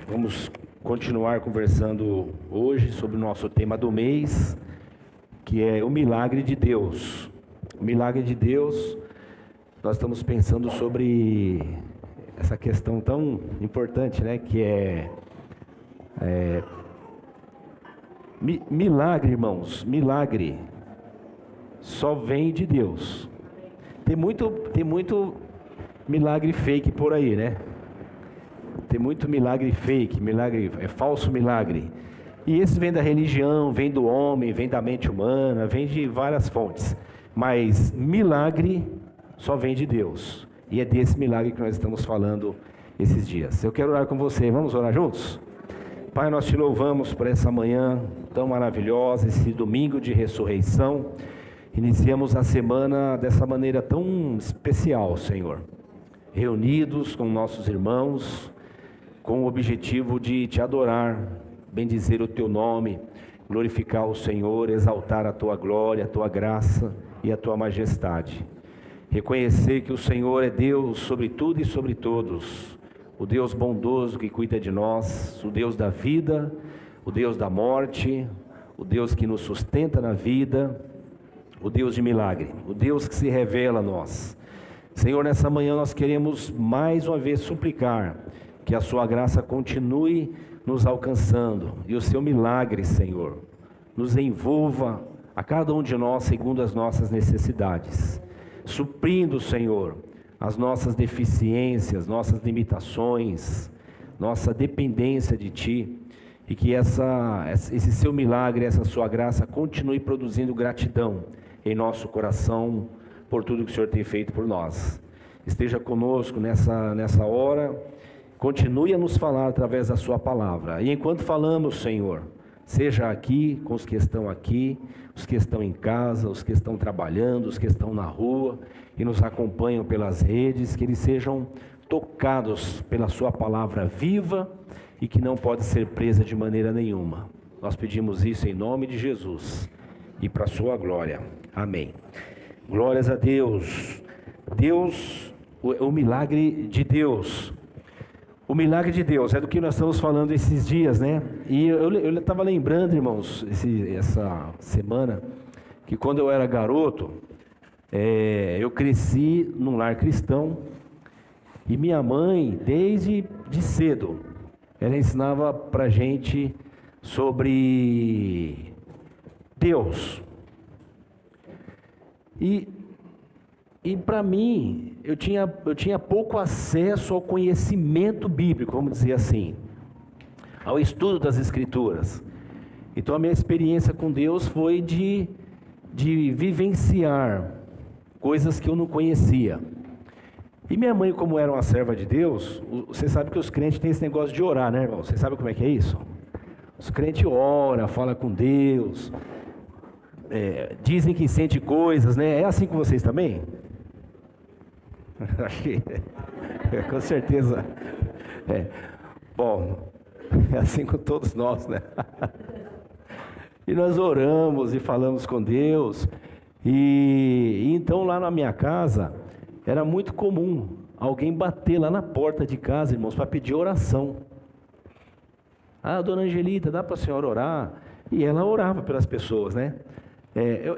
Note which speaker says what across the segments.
Speaker 1: Vamos continuar conversando hoje sobre o nosso tema do mês, que é o milagre de Deus. O milagre de Deus, nós estamos pensando sobre essa questão tão importante, né? Que é milagre, irmãos. Milagre só vem de Deus. Tem muito milagre fake por aí, né? Tem muito milagre fake, milagre, falso milagre. E esse vem da religião, vem do homem, vem da mente humana, vem de várias fontes. Mas milagre só vem de Deus. E é desse milagre que nós estamos falando esses dias. Eu quero orar com você, vamos orar juntos? Pai, nós te louvamos por essa manhã tão maravilhosa, esse domingo de ressurreição. Iniciamos a semana dessa maneira tão especial, Senhor. Reunidos com nossos irmãos, com o objetivo de te adorar, bendizer o teu nome, glorificar o Senhor, exaltar a tua glória, a tua graça e a tua majestade. Reconhecer que o Senhor é Deus sobre tudo e sobre todos, o Deus bondoso que cuida de nós, o Deus da vida, o Deus da morte, o Deus que nos sustenta na vida, o Deus de milagre, o Deus que se revela a nós. Senhor, nessa manhã nós queremos mais uma vez suplicar que a sua graça continue nos alcançando e o seu milagre, Senhor, nos envolva a cada um de nós segundo as nossas necessidades, suprindo, Senhor, as nossas deficiências, nossas limitações, nossa dependência de Ti, e que esse seu milagre, essa sua graça continue produzindo gratidão em nosso coração por tudo que o Senhor tem feito por nós. Esteja conosco nessa hora. Continue a nos falar através da sua palavra. E enquanto falamos, Senhor, seja aqui com os que estão aqui, os que estão em casa, os que estão trabalhando, os que estão na rua e nos acompanham pelas redes, que eles sejam tocados pela sua palavra viva e que não pode ser presa de maneira nenhuma. Nós pedimos isso em nome de Jesus e para a sua glória. Amém. Glórias a Deus. O milagre de Deus. O milagre de Deus é do que nós estamos falando esses dias, né? E eu estava lembrando, irmãos, essa semana, que quando eu era garoto, eu cresci num lar cristão, e minha mãe, desde cedo, ela ensinava pra gente sobre Deus. E para mim, eu tinha pouco acesso ao conhecimento bíblico, vamos dizer assim, ao estudo das Escrituras. Então a minha experiência com Deus foi de vivenciar coisas que eu não conhecia. E minha mãe, como era uma serva de Deus, você sabe que os crentes têm esse negócio de orar, né, irmão? Você sabe como é que é isso? Os crentes oram, falam com Deus, dizem que sente coisas, né? É assim com vocês também? Acho que com certeza. Bom, é assim com todos nós, né? E nós oramos e falamos com Deus. E então lá na minha casa era muito comum alguém bater lá na porta de casa, irmãos, para pedir oração. Ah, dona Angelita, dá para a senhora orar? E ela orava pelas pessoas, né?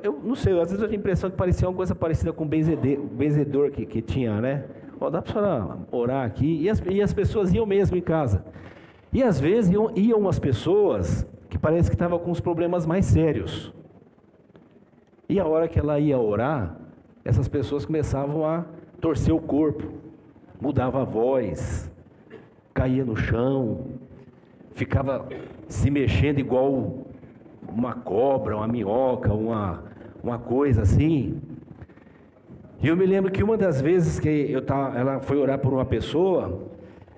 Speaker 1: Eu não sei, às vezes eu tinha a impressão que parecia uma coisa parecida com o benzedor que tinha, né? Dá para a senhora orar aqui? E as pessoas iam mesmo em casa. E às vezes iam umas pessoas que parece que estavam com os problemas mais sérios. E a hora que ela ia orar, essas pessoas começavam a torcer o corpo, mudava a voz, caía no chão, ficava se mexendo igual uma cobra, uma minhoca, uma coisa assim. E eu me lembro que uma das vezes que ela foi orar por uma pessoa,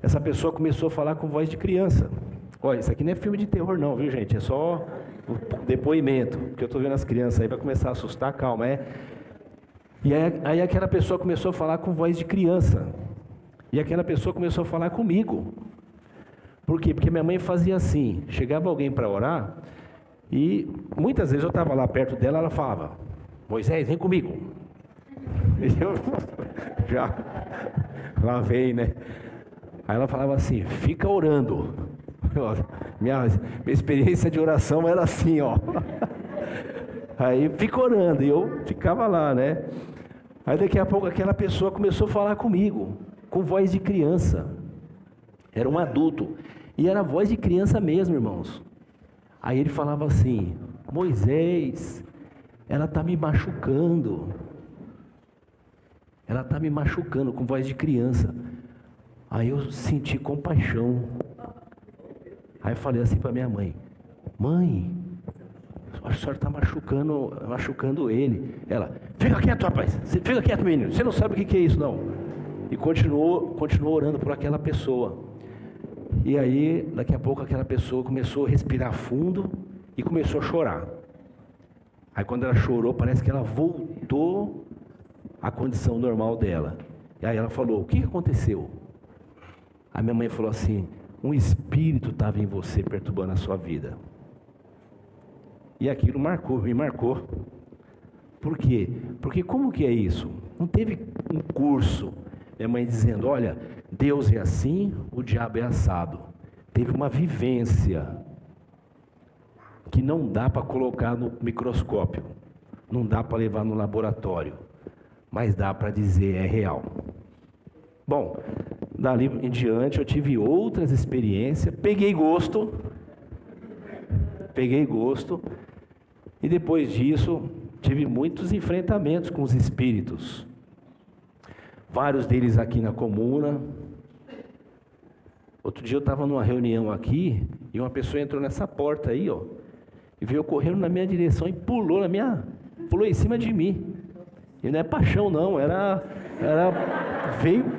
Speaker 1: essa pessoa começou a falar com voz de criança. Olha, isso aqui não é filme de terror não, viu, gente? É só o depoimento, porque eu estou vendo as crianças aí, vai começar a assustar, calma, E aí aquela pessoa começou a falar com voz de criança. E aquela pessoa começou a falar comigo. Por quê? Porque minha mãe fazia assim, chegava alguém para orar, e muitas vezes eu estava lá perto dela, ela falava, Moisés, vem comigo. E eu já lavei, né? Aí ela falava assim, fica orando. Minha experiência de oração era assim, ó. Aí fica orando, e eu ficava lá, né? Aí daqui a pouco aquela pessoa começou a falar comigo, com voz de criança. Era um adulto, e era voz de criança mesmo, irmãos. Aí ele falava assim, Moisés, ela está me machucando. Ela está me machucando, com voz de criança. Aí eu senti compaixão. Aí eu falei assim para minha mãe, mãe, a senhora está machucando ele. Ela, fica quieto, rapaz, fica quieto, menino, você não sabe o que é isso, não. E continuou orando por aquela pessoa. E aí, daqui a pouco, aquela pessoa começou a respirar fundo e começou a chorar. Aí quando ela chorou, parece que ela voltou à condição normal dela. E aí ela falou, o que aconteceu? A minha mãe falou assim, um espírito estava em você perturbando a sua vida. E aquilo me marcou. Por quê? Porque como que é isso? Não teve um curso, minha mãe dizendo, olha, Deus é assim, o diabo é assado. Teve uma vivência que não dá para colocar no microscópio, não dá para levar no laboratório, mas dá para dizer é real. Bom, dali em diante eu tive outras experiências, peguei gosto, e depois disso tive muitos enfrentamentos com os espíritos, vários deles aqui na comuna. Outro dia eu estava numa reunião aqui, e uma pessoa entrou nessa porta aí, ó, e veio correndo na minha direção e pulou em cima de mim. E não é paixão não,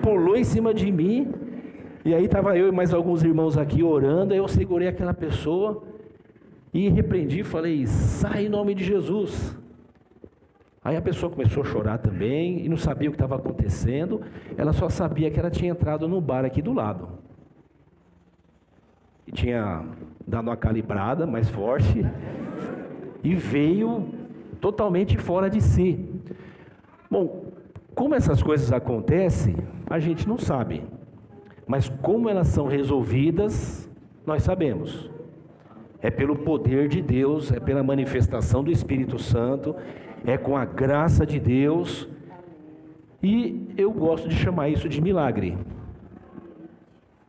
Speaker 1: pulou em cima de mim, e aí estava eu e mais alguns irmãos aqui orando, aí eu segurei aquela pessoa, e repreendi e falei, sai em nome de Jesus. Aí a pessoa começou a chorar também, e não sabia o que estava acontecendo, ela só sabia que ela tinha entrado no bar aqui do lado. E tinha dado uma calibrada mais forte, e veio totalmente fora de si. Bom, como essas coisas acontecem, a gente não sabe, mas como elas são resolvidas, nós sabemos. É pelo poder de Deus, é pela manifestação do Espírito Santo, é com a graça de Deus, e eu gosto de chamar isso de milagre,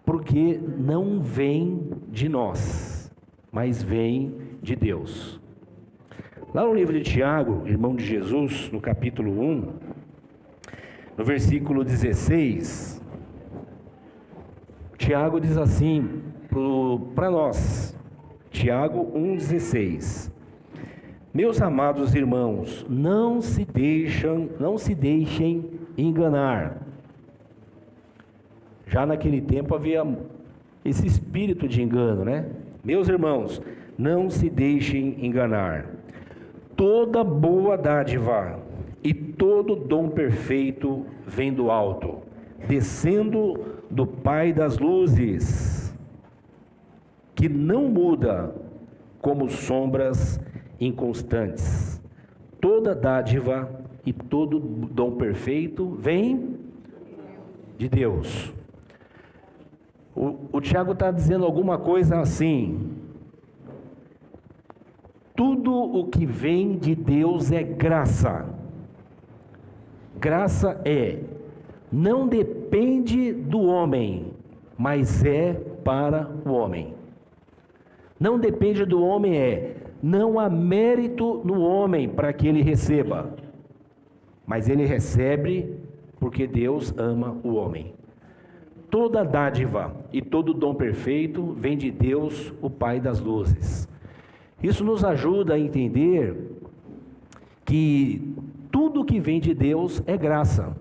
Speaker 1: porque não vem de nós, mas vem de Deus. Lá no livro de Tiago, irmão de Jesus, no capítulo 1, no versículo 16, Tiago diz assim para nós, Tiago 1,16, meus amados irmãos, não se deixem enganar. Já naquele tempo havia esse espírito de engano, né? Meus irmãos, não se deixem enganar. Toda boa dádiva e todo dom perfeito vem do alto, descendo do Pai das luzes, que não muda como sombras inconstantes. Toda dádiva e todo dom perfeito vem de Deus. O Tiago está dizendo alguma coisa assim: tudo o que vem de Deus é graça. Graça não depende do homem, mas é para o homem. Não depende do homem não há mérito no homem para que ele receba, mas ele recebe porque Deus ama o homem. Toda dádiva e todo dom perfeito vem de Deus, o Pai das luzes. Isso nos ajuda a entender que tudo que vem de Deus é graça.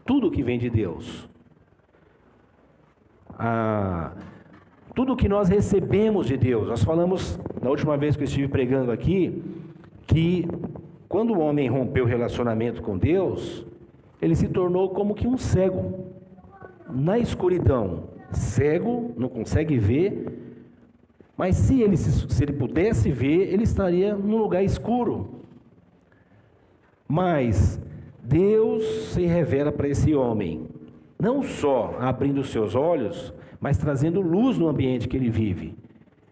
Speaker 1: Tudo que vem de Deus. Tudo que nós recebemos de Deus. Nós falamos, na última vez que eu estive pregando aqui, que quando o homem rompeu o relacionamento com Deus, ele se tornou como que um cego. Na escuridão, cego, não consegue ver, mas se ele pudesse ver, ele estaria num lugar escuro. Mas Deus se revela para esse homem, Não só abrindo os seus olhos, mas trazendo luz no ambiente que ele vive.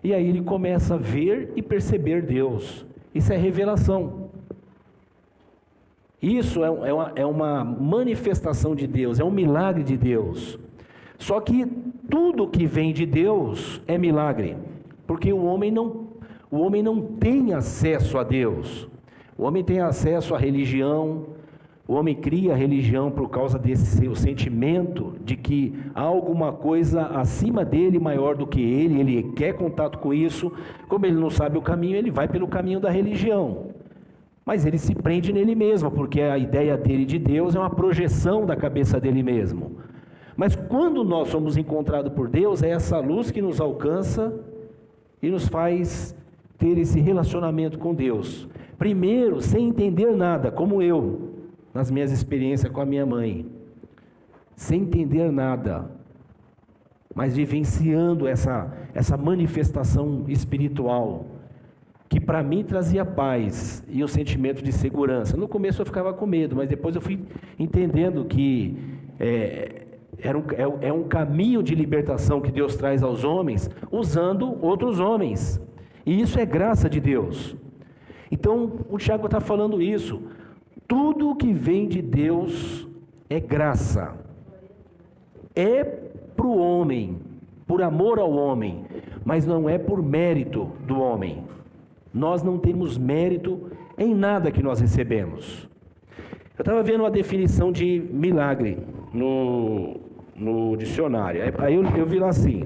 Speaker 1: E aí ele começa a ver e perceber Deus. Isso é revelação. Isso é uma manifestação de Deus, é um milagre de Deus. Só que tudo que vem de Deus é milagre, porque o homem não tem acesso a Deus. O homem tem acesso à religião, o homem cria a religião por causa desse seu sentimento de que há alguma coisa acima dele, maior do que ele quer contato com isso. Como ele não sabe o caminho, ele vai pelo caminho da religião. Mas ele se prende nele mesmo, porque a ideia dele de Deus é uma projeção da cabeça dele mesmo. Mas quando nós somos encontrados por Deus, é essa luz que nos alcança e nos faz ter esse relacionamento com Deus. Primeiro, sem entender nada, como eu, nas minhas experiências com a minha mãe. Sem entender nada, mas vivenciando essa manifestação espiritual, que para mim trazia paz e um sentimento de segurança. No começo eu ficava com medo, mas depois eu fui entendendo que é um caminho de libertação que Deus traz aos homens, usando outros homens. E isso é graça de Deus. Então, o Tiago está falando isso. Tudo que vem de Deus é graça. É para o homem, por amor ao homem, mas não é por mérito do homem. Nós não temos mérito em nada que nós recebemos. Eu estava vendo uma definição de milagre no dicionário. Aí eu vi lá assim: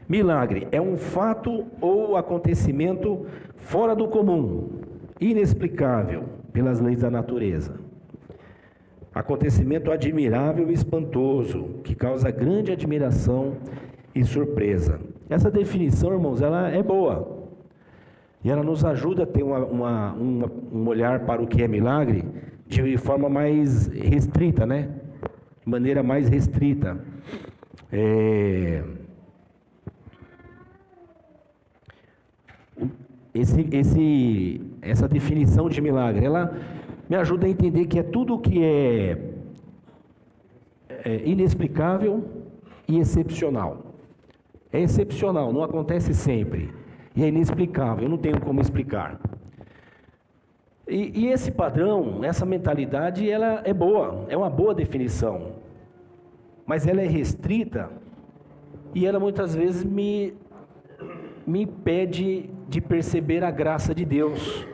Speaker 1: milagre é um fato ou acontecimento fora do comum, inexplicável pelas leis da natureza. Acontecimento admirável e espantoso, que causa grande admiração e surpresa. Essa definição, irmãos, ela é boa. E ela nos ajuda a ter um olhar para o que é milagre de forma mais restrita, né? De maneira mais restrita. Essa definição de milagre, ela me ajuda a entender que é tudo que é inexplicável e excepcional. É excepcional, não acontece sempre. E é inexplicável, eu não tenho como explicar. E esse padrão, essa mentalidade, ela é boa, é uma boa definição. Mas ela é restrita e ela muitas vezes me impede de perceber a graça de Deus.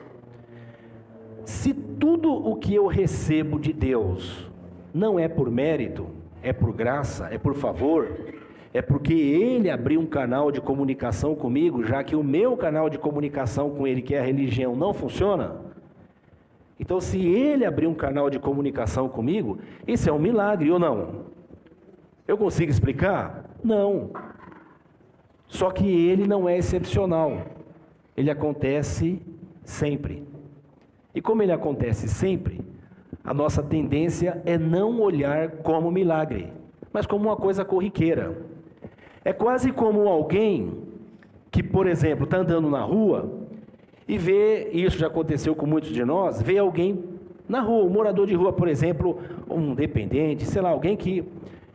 Speaker 1: Se tudo o que eu recebo de Deus não é por mérito, é por graça, é por favor, é porque Ele abriu um canal de comunicação comigo, já que o meu canal de comunicação com Ele, que é a religião, não funciona. Então, se Ele abriu um canal de comunicação comigo, isso é um milagre ou não? Eu consigo explicar? Não. Só que Ele não é excepcional. Ele acontece sempre. E como Ele acontece sempre, a nossa tendência é não olhar como milagre, mas como uma coisa corriqueira. É quase como alguém que, por exemplo, está andando na rua e vê, e isso já aconteceu com muitos de nós, vê alguém na rua, um morador de rua, por exemplo, um dependente, sei lá, alguém que...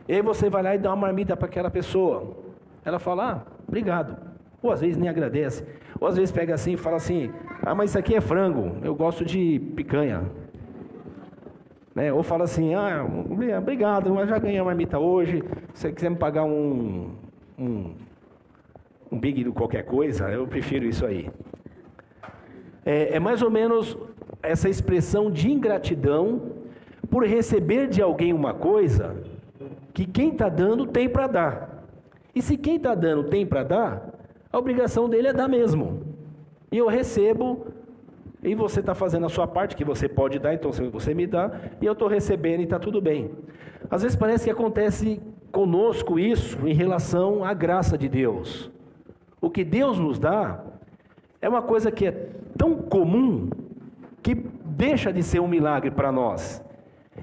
Speaker 1: E aí você vai lá e dá uma marmita para aquela pessoa. Ela fala, obrigado. Ou às vezes nem agradece. Ou às vezes pega assim e fala assim, mas isso aqui é frango, eu gosto de picanha. Né? Ou fala assim, obrigado, mas já ganhei uma marmita hoje, se você quiser me pagar um big de qualquer coisa, eu prefiro isso aí. É mais ou menos essa expressão de ingratidão por receber de alguém uma coisa que quem está dando tem para dar. E se quem está dando tem para dar, a obrigação dele é dar mesmo. E eu recebo, e você está fazendo a sua parte, que você pode dar, então você me dá, e eu estou recebendo e está tudo bem. Às vezes parece que acontece conosco isso em relação à graça de Deus. O que Deus nos dá é uma coisa que é tão comum que deixa de ser um milagre para nós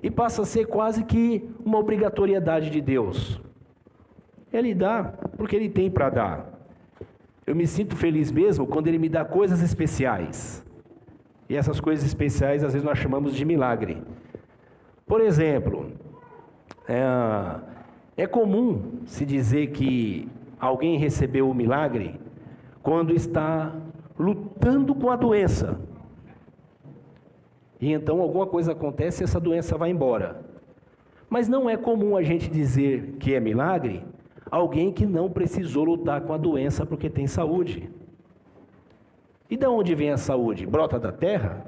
Speaker 1: e passa a ser quase que uma obrigatoriedade de Deus. Ele dá porque Ele tem para dar. Eu me sinto feliz mesmo quando Ele me dá coisas especiais. E essas coisas especiais às vezes nós chamamos de milagre. Por exemplo, É comum se dizer que alguém recebeu o milagre quando está lutando com a doença. E então alguma coisa acontece e essa doença vai embora. Mas não é comum a gente dizer que é milagre alguém que não precisou lutar com a doença porque tem saúde. E de onde vem a saúde? Brota da terra?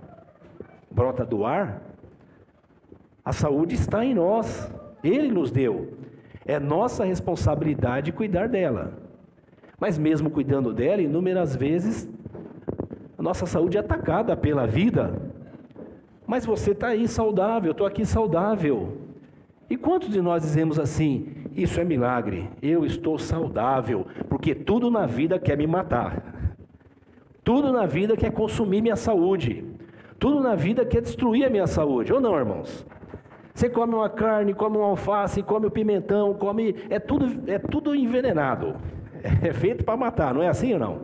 Speaker 1: Brota do ar? A saúde está em nós. Ele nos deu. É nossa responsabilidade cuidar dela. Mas mesmo cuidando dela, inúmeras vezes, a nossa saúde é atacada pela vida. Mas você está aí saudável, eu estou aqui saudável. E quantos de nós dizemos assim, isso é milagre, eu estou saudável, porque tudo na vida quer me matar. Tudo na vida quer consumir minha saúde. Tudo na vida quer destruir a minha saúde, ou não, irmãos? Você come uma carne, come um alface, come o pimentão, come... É tudo envenenado. É feito para matar, não é assim ou não?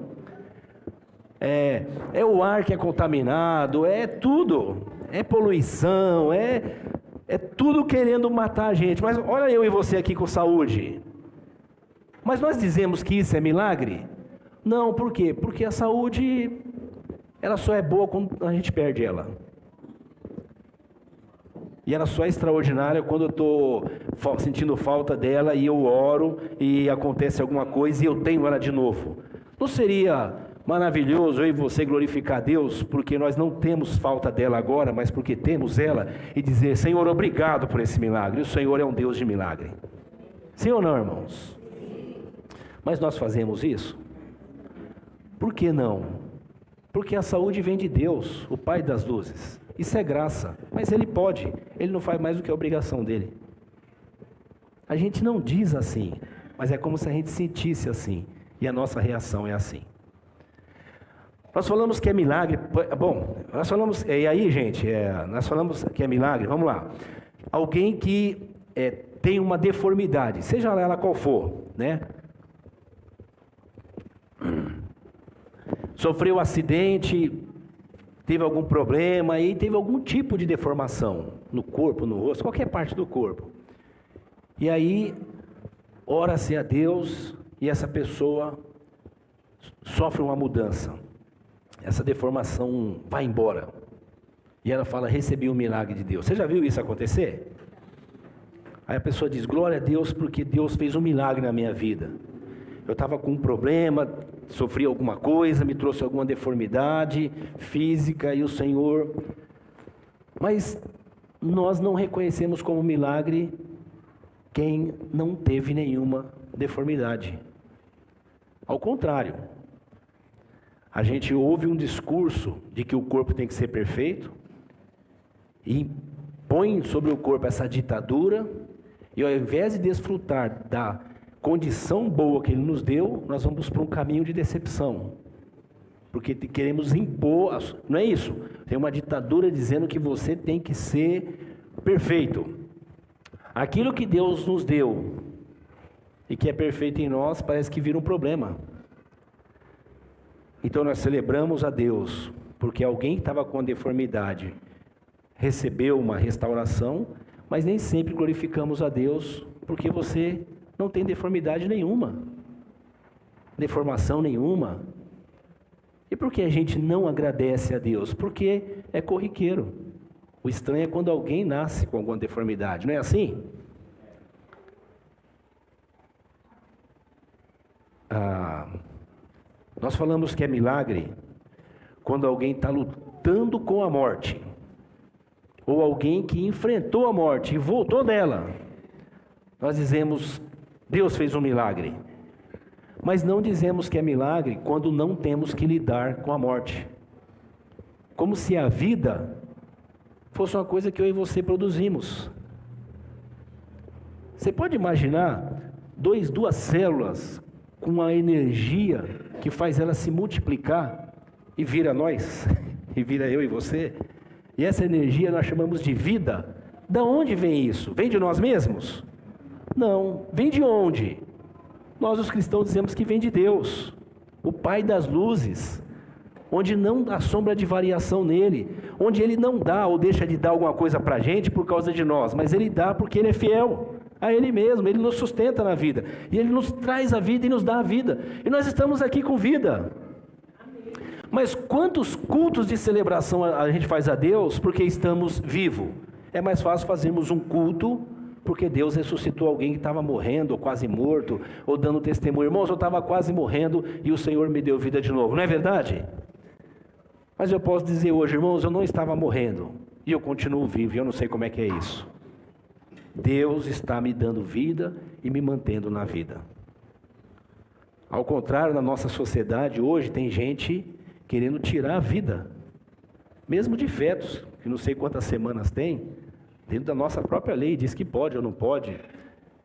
Speaker 1: É o ar que é contaminado, é tudo. É poluição, é tudo querendo matar a gente. Mas olha eu e você aqui com saúde. Mas nós dizemos que isso é milagre? Não, por quê? Porque a saúde, ela só é boa quando a gente perde ela. E ela só é extraordinária quando eu estou sentindo falta dela e eu oro e acontece alguma coisa e eu tenho ela de novo. Não seria maravilhoso eu e você glorificar a Deus porque nós não temos falta dela agora, mas porque temos ela e dizer, Senhor, obrigado por esse milagre. O Senhor é um Deus de milagre. Sim ou não, irmãos? Mas nós fazemos isso? Por que não? Porque a saúde vem de Deus, o Pai das luzes. Isso é graça, mas Ele pode, Ele não faz mais do que a obrigação dele. A gente não diz assim, mas é como se a gente sentisse assim, e a nossa reação é assim. Nós falamos que é milagre, nós falamos, e aí gente, nós falamos que é milagre, vamos lá. Alguém que tem uma deformidade, seja ela qual for, né? Sofreu um acidente, teve algum problema e teve algum tipo de deformação no corpo, no rosto, qualquer parte do corpo. E aí, ora-se a Deus e essa pessoa sofre uma mudança. Essa deformação vai embora. E ela fala, recebi um milagre de Deus. Você já viu isso acontecer? Aí a pessoa diz, glória a Deus porque Deus fez um milagre na minha vida. Eu estava com um problema, sofri alguma coisa, me trouxe alguma deformidade física e o Senhor... Mas nós não reconhecemos como milagre quem não teve nenhuma deformidade. Ao contrário, a gente ouve um discurso de que o corpo tem que ser perfeito e põe sobre o corpo essa ditadura e ao invés de desfrutar da condição boa que Ele nos deu, nós vamos para um caminho de decepção. Porque queremos impor, não é isso? Tem uma ditadura dizendo que você tem que ser perfeito. Aquilo que Deus nos deu e que é perfeito em nós, parece que vira um problema. Então nós celebramos a Deus, porque alguém que estava com deformidade recebeu uma restauração, mas nem sempre glorificamos a Deus, porque você não tem deformidade nenhuma, deformação nenhuma. E por que a gente não agradece a Deus? Porque é corriqueiro. O estranho é quando alguém nasce com alguma deformidade, não é assim? Nós falamos que é milagre quando alguém está lutando com a morte, ou alguém que enfrentou a morte e voltou dela. Nós dizemos, Deus fez um milagre. Mas não dizemos que é milagre quando não temos que lidar com a morte. Como se a vida fosse uma coisa que eu e você produzimos. Você pode imaginar duas células com uma energia que faz ela se multiplicar e vira nós, e vira eu e você? E essa energia nós chamamos de vida. Da onde vem isso? Vem de nós mesmos? Não. Vem de onde? Nós os cristãos dizemos que vem de Deus, o Pai das luzes, onde não há sombra de variação nele, onde Ele não dá ou deixa de dar alguma coisa para a gente por causa de nós, mas Ele dá porque Ele é fiel. a Ele mesmo. Ele nos sustenta na vida, e Ele nos traz a vida e nos dá a vida, e nós estamos aqui com vida. Mas quantos cultos de celebração a gente faz a Deus porque estamos vivos? É mais fácil fazermos um culto porque Deus ressuscitou alguém que estava morrendo, ou quase morto, ou dando testemunho. Irmãos, eu estava quase morrendo e o Senhor me deu vida de novo, não é verdade? Mas eu posso dizer hoje, irmãos, eu não estava morrendo e eu continuo vivo, e eu não sei como é que é isso. Deus está me dando vida e me mantendo na vida. Ao contrário, na nossa sociedade hoje tem gente querendo tirar a vida, mesmo de fetos, que não sei quantas semanas tem, dentro da nossa própria lei, diz que pode ou não pode.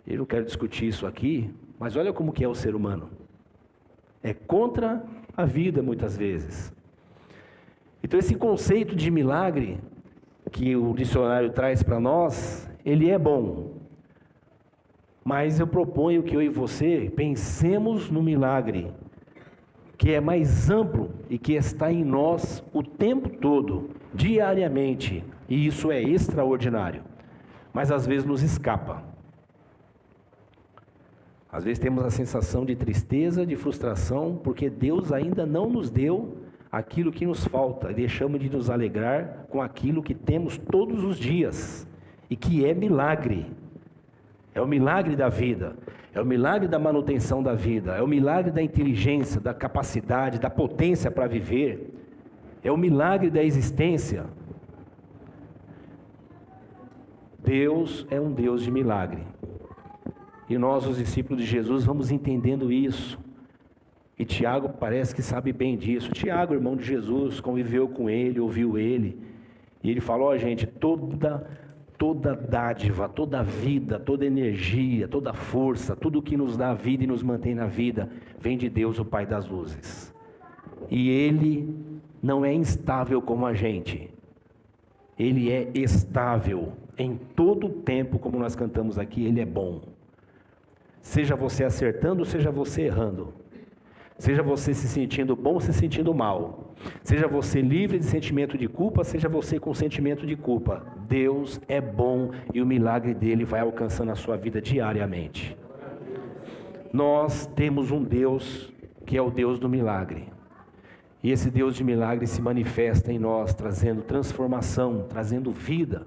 Speaker 1: Eu não quero discutir isso aqui, mas olha como que é o ser humano. É contra a vida muitas vezes. Então esse conceito de milagre que o dicionário traz para nós, ele é bom. Mas eu proponho que eu e você pensemos no milagre, que é mais amplo e que está em nós o tempo todo, diariamente. E isso é extraordinário. Mas às vezes nos escapa. Às vezes temos a sensação de tristeza, de frustração, porque Deus ainda não nos deu aquilo que nos falta. E deixamos de nos alegrar com aquilo que temos todos os dias. E que é milagre. É o milagre da vida. É o milagre da manutenção da vida. É o milagre da inteligência, da capacidade, da potência para viver. É o milagre da existência. Deus é um Deus de milagre. E nós, os discípulos de Jesus, vamos entendendo isso. E Tiago parece que sabe bem disso. Tiago, irmão de Jesus, conviveu com ele, ouviu ele. E ele falou, gente, toda dádiva, toda vida, toda energia, toda força, tudo que nos dá vida e nos mantém na vida, vem de Deus, o Pai das luzes. E Ele não é instável como a gente. Ele é estável em todo o tempo, como nós cantamos aqui, Ele é bom. Seja você acertando, seja você errando. Seja você se sentindo bom ou se sentindo mal. Seja você livre de sentimento de culpa, seja você com sentimento de culpa. Deus é bom e o milagre dele vai alcançando a sua vida diariamente. Nós temos um Deus que é o Deus do milagre. E esse Deus de milagre se manifesta em nós, trazendo transformação, trazendo vida.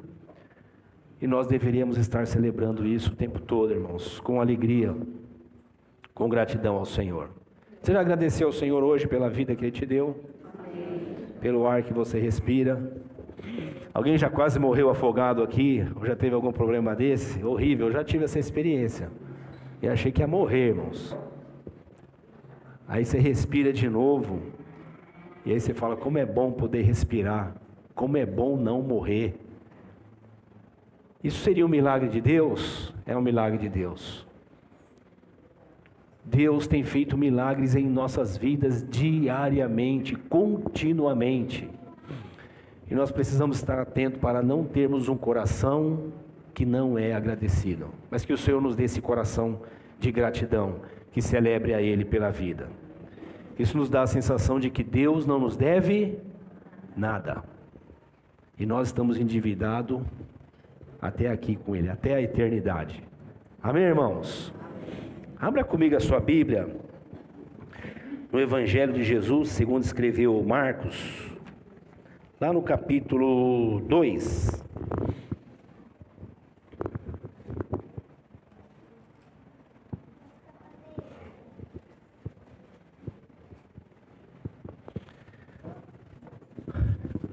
Speaker 1: E nós deveríamos estar celebrando isso o tempo todo, irmãos, com alegria, com gratidão ao Senhor. Você já agradeceu ao Senhor hoje pela vida que Ele te deu? Amém. Pelo ar que você respira? Alguém já quase morreu afogado aqui? Ou já teve algum problema desse? Horrível, eu já tive essa experiência. E achei que ia morrer, irmãos. Aí você respira de novo. E aí você fala, como é bom poder respirar. Como é bom não morrer. Isso seria um milagre de Deus? É um milagre de Deus. Deus tem feito milagres em nossas vidas diariamente, continuamente. E nós precisamos estar atentos para não termos um coração que não é agradecido. Mas que o Senhor nos dê esse coração de gratidão, que celebre a Ele pela vida. Isso nos dá a sensação de que Deus não nos deve nada. E nós estamos endividados até aqui com Ele, até a eternidade. Amém, irmãos? Abra comigo a sua Bíblia, no Evangelho de Jesus, segundo escreveu Marcos, lá no capítulo 2.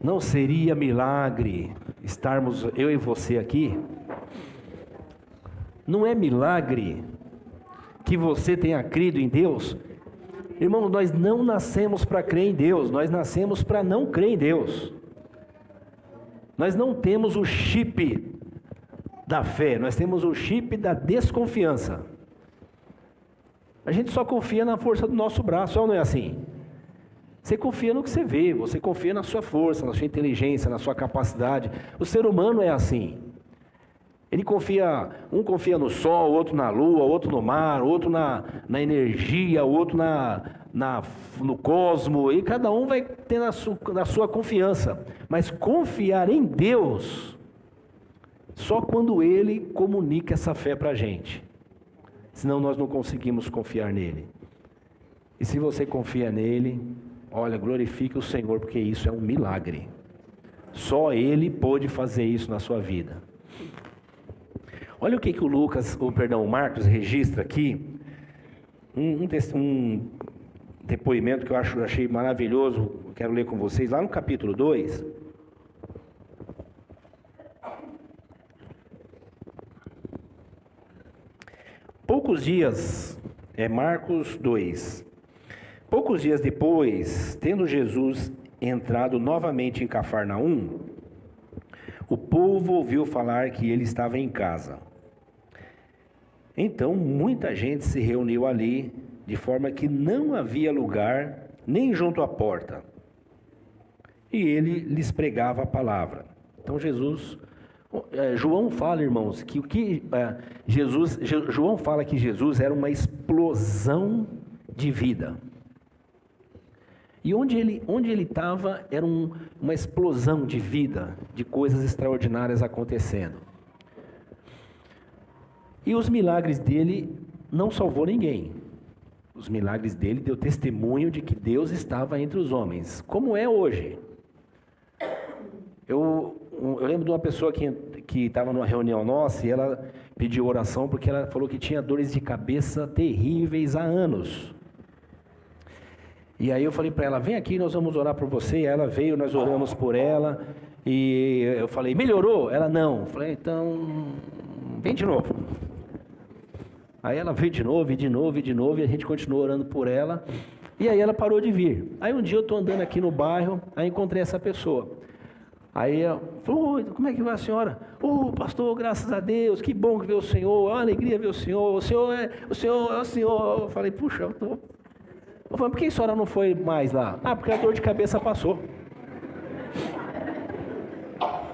Speaker 1: Não seria milagre estarmos eu e você aqui? Não é milagre que você tenha crido em Deus? Irmão, nós não nascemos para crer em Deus, nós nascemos para não crer em Deus. Nós não temos o chip da fé, nós temos o chip da desconfiança. A gente só confia na força do nosso braço, ou não é assim? Você confia no que você vê, você confia na sua força, na sua inteligência, na sua capacidade. O ser humano é assim. Ele confia, um confia no sol, outro na lua, outro no mar, outro na energia, outro no cosmo, e cada um vai ter na sua confiança. Mas confiar em Deus, Só quando Ele comunica essa fé para a gente. Senão nós não conseguimos confiar nele. E se você confia nele, olha, glorifique o Senhor, porque isso é um milagre. Só Ele pôde fazer isso na sua vida. Olha o que o Marcos registra aqui. Um depoimento que eu achei maravilhoso, quero ler com vocês, lá no capítulo 2. Poucos dias, Marcos 2. Poucos dias depois, tendo Jesus entrado novamente em Cafarnaum, o povo ouviu falar que ele estava em casa. Então, muita gente se reuniu ali, de forma que não havia lugar nem junto à porta. E ele lhes pregava a palavra. Então, João fala, irmãos, João fala que Jesus era uma explosão de vida. E onde ele estava era uma explosão de vida, de coisas extraordinárias acontecendo. E os milagres dele não salvou ninguém. Os milagres dele deu testemunho de que Deus estava entre os homens, como é hoje. Eu lembro de uma pessoa que estava numa reunião nossa e ela pediu oração porque ela falou que tinha dores de cabeça terríveis há anos. E aí eu falei para ela, vem aqui, nós vamos orar por você. E ela veio, nós oramos por ela. E eu falei, melhorou? Ela não. Eu falei, então, vem de novo. Aí ela veio de novo, e a gente continuou orando por ela. E aí ela parou de vir. Aí um dia eu estou andando aqui no bairro, aí encontrei essa pessoa. Aí ela falou, como é que vai a senhora? Pastor, graças a Deus, que bom que ver o Senhor, uma alegria ver o Senhor é o Senhor. Eu falei, puxa, eu falei, por que a senhora não foi mais lá? Porque a dor de cabeça passou.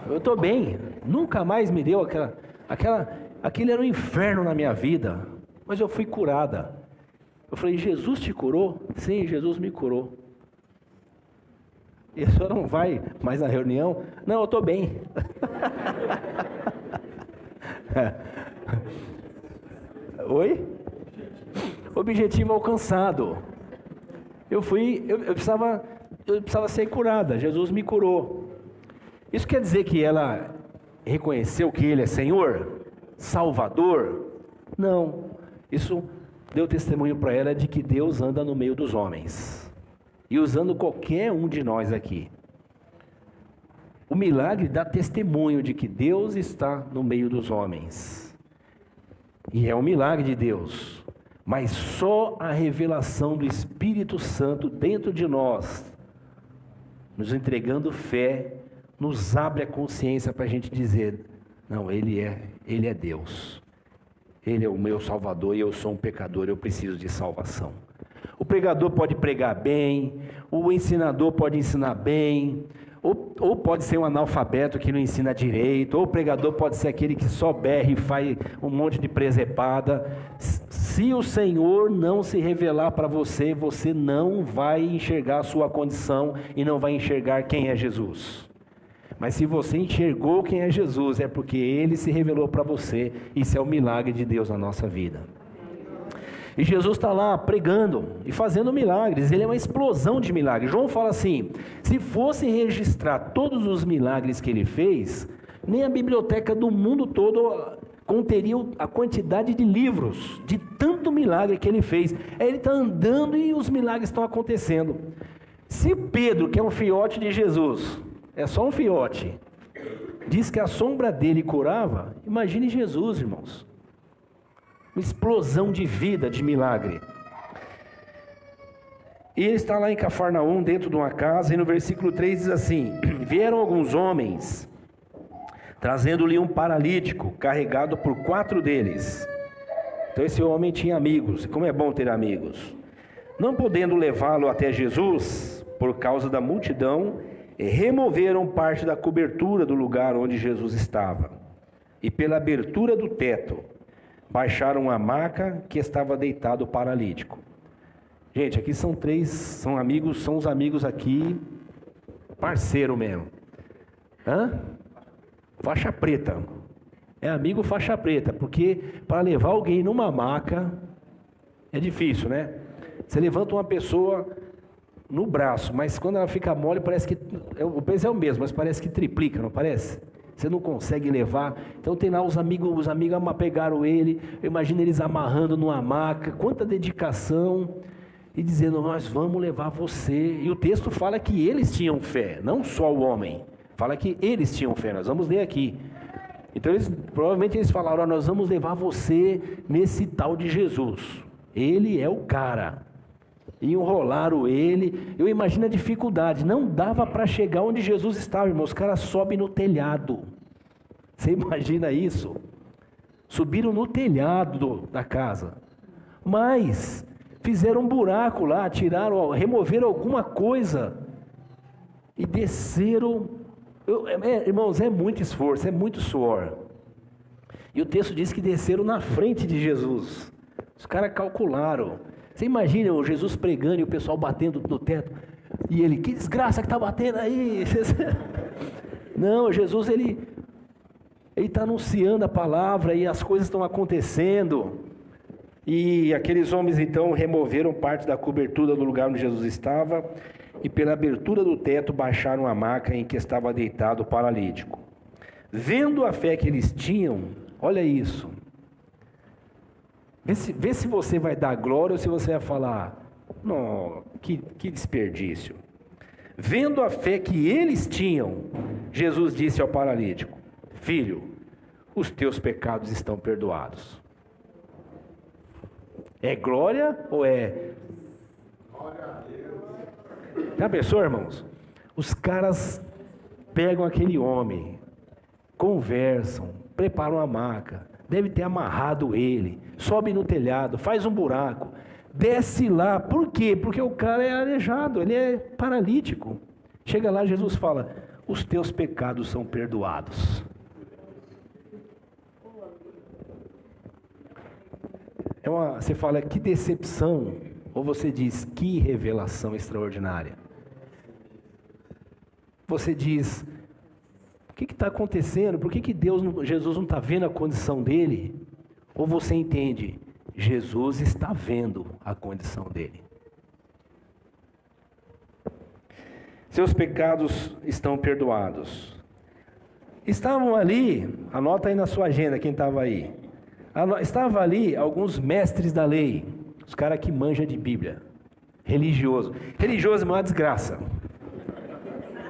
Speaker 1: Eu estou bem, nunca mais me deu aquele era um inferno na minha vida, mas eu fui curada. Eu falei, Jesus te curou? Sim, Jesus me curou. E a senhora não vai mais na reunião? Não, eu estou bem. Oi? Objetivo alcançado. Eu precisava ser curada, Jesus me curou. Isso quer dizer que ela reconheceu que Ele é Senhor? Salvador? Não. Isso deu testemunho para ela de que Deus anda no meio dos homens. E usando qualquer um de nós aqui. O milagre dá testemunho de que Deus está no meio dos homens. E é um milagre de Deus. Mas só a revelação do Espírito Santo dentro de nós, nos entregando fé, nos abre a consciência para a gente dizer, não, Ele é Deus. Ele é o meu Salvador e eu sou um pecador, eu preciso de salvação. O pregador pode pregar bem, o ensinador pode ensinar bem, ou pode ser um analfabeto que não ensina direito, ou o pregador pode ser aquele que só berra e faz um monte de presepada. Se o Senhor não se revelar para você, você não vai enxergar a sua condição e não vai enxergar quem é Jesus. Mas se você enxergou quem é Jesus, é porque Ele se revelou para você. Isso é o milagre de Deus na nossa vida. E Jesus está lá pregando e fazendo milagres. Ele é uma explosão de milagres. João fala assim, se fosse registrar todos os milagres que Ele fez, nem a biblioteca do mundo todo conteria a quantidade de livros, de tanto milagre que Ele fez. Ele está andando e os milagres estão acontecendo. Se Pedro, que é um fiote de Jesus, é só um fiote, diz que a sombra dele curava, imagine Jesus, irmãos. Uma explosão de vida, de milagre. E ele está lá em Cafarnaum, dentro de uma casa, e no versículo 3 diz assim, vieram alguns homens, trazendo-lhe um paralítico, carregado por 4 deles. Então esse homem tinha amigos, e como é bom ter amigos. Não podendo levá-lo até Jesus, por causa da multidão, removeram parte da cobertura do lugar onde Jesus estava, e pela abertura do teto, baixaram a maca que estava deitado o paralítico. Gente, aqui são os amigos aqui, parceiro mesmo. Faixa preta. é amigo faixa preta, porque para levar alguém numa maca é difícil, né? Você levanta uma pessoa no braço, mas quando ela fica mole, parece que o peso é o mesmo, mas parece que triplica, não parece? Você não consegue levar. Então tem lá os amigos pegaram ele, eu imagino eles amarrando numa maca, quanta dedicação, e dizendo, nós vamos levar você. E o texto fala que eles tinham fé, não só o homem, fala que eles tinham fé, nós vamos ler aqui. Então provavelmente eles falaram, nós vamos levar você nesse tal de Jesus, ele é o cara. E enrolaram ele, eu imagino a dificuldade, não dava para chegar onde Jesus estava, irmão, os caras sobem no telhado, você imagina isso? Subiram no telhado da casa, mas fizeram um buraco lá, removeram alguma coisa, e desceram, irmãos, é muito esforço, é muito suor, e o texto diz que desceram na frente de Jesus, os caras calcularam. Você imagina o Jesus pregando e o pessoal batendo no teto. E ele, que desgraça que está batendo aí. Não, Jesus, ele está anunciando a palavra e as coisas estão acontecendo. E aqueles homens então removeram parte da cobertura do lugar onde Jesus estava. E pela abertura do teto baixaram a maca em que estava deitado o paralítico. Vendo a fé que eles tinham, olha isso. Vê se você vai dar glória ou se você vai falar, não, que desperdício. Vendo a fé que eles tinham, Jesus disse ao paralítico, filho, os teus pecados estão perdoados. É glória ou é? Glória a Deus. Já pensou, irmãos? Os caras pegam aquele homem, conversam, preparam a maca, deve ter amarrado ele, sobe no telhado, faz um buraco, desce lá, por quê? Porque o cara é aleijado, ele é paralítico. Chega lá, Jesus fala, os teus pecados são perdoados. Você fala, que decepção, ou você diz, que revelação extraordinária. Você diz, o que está acontecendo? Por que Jesus não está vendo a condição dele? Ou você entende, Jesus está vendo a condição dele. Seus pecados estão perdoados. Estavam ali, anota aí na sua agenda quem estava aí. Estava ali alguns mestres da lei, os caras que manjam de Bíblia. Religioso é uma desgraça.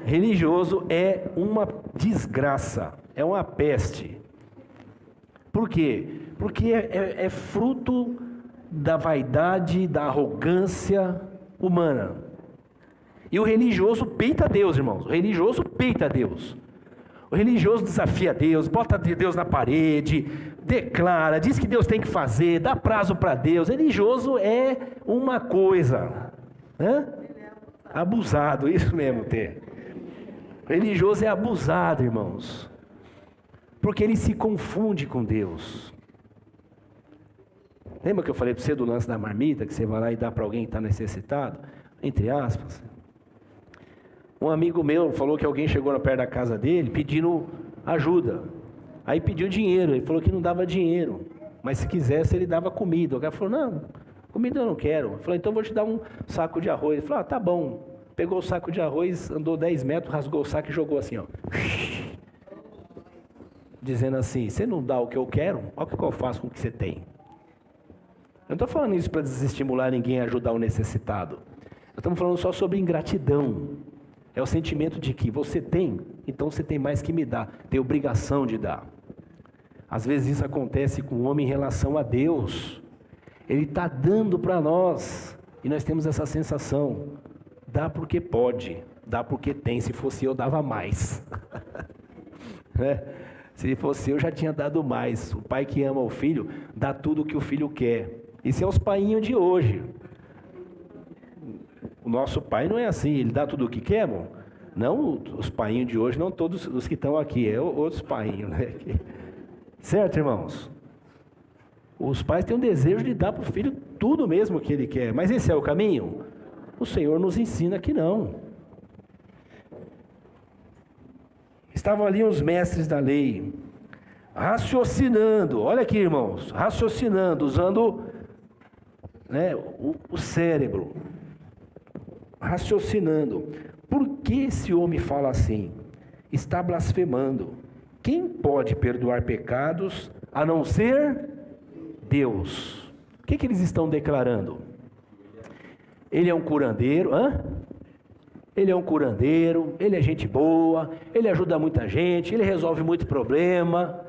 Speaker 1: Religioso é uma desgraça, é uma peste. Por quê? Porque é fruto da vaidade, da arrogância humana. E o religioso peita Deus, irmãos. O religioso peita Deus. O religioso desafia Deus, bota Deus na parede, declara, diz que Deus tem que fazer, dá prazo para Deus. Religioso é uma coisa, né? Abusado, isso mesmo, ter. Religioso é abusado, irmãos, porque ele se confunde com Deus. Lembra que eu falei para você do lance da marmita, que você vai lá e dá para alguém que está necessitado? Entre aspas. Um amigo meu falou que alguém chegou perto da casa dele pedindo ajuda. Aí pediu dinheiro, ele falou que não dava dinheiro, mas se quisesse ele dava comida. O cara falou, não, comida eu não quero. Ele falou, então eu vou te dar um saco de arroz. Ele falou, tá bom. Pegou o saco de arroz, andou 10 metros, rasgou o saco e jogou assim, ó. Dizendo assim, você não dá o que eu quero, olha o que eu faço com o que você tem. Eu não estou falando isso para desestimular ninguém a ajudar o necessitado. Nós estamos falando só sobre ingratidão. É o sentimento de que você tem, então você tem mais que me dar, tem obrigação de dar. Às vezes isso acontece com o homem em relação a Deus. Ele está dando para nós, e nós temos essa sensação, dá porque pode, dá porque tem, se fosse eu dava mais. Né? Se fosse eu já tinha dado mais. O pai que ama o filho, dá tudo o que o filho quer. Isso é os painhos de hoje. O nosso pai não é assim, ele dá tudo o que quer, irmão? Não, os painhos de hoje, não todos os que estão aqui, é outros painhos, né? Certo, irmãos? Os pais têm um desejo de dar para o filho tudo mesmo que ele quer, mas esse é o caminho? O Senhor nos ensina que não. Estavam ali os mestres da lei, raciocinando, olha aqui, irmãos, raciocinando, usando, né, o cérebro, raciocinando. Por que esse homem fala assim? Está blasfemando. Quem pode perdoar pecados a não ser Deus? O que eles estão declarando? Ele é um curandeiro, Ele é um curandeiro, ele é gente boa, ele ajuda muita gente, ele resolve muito problema,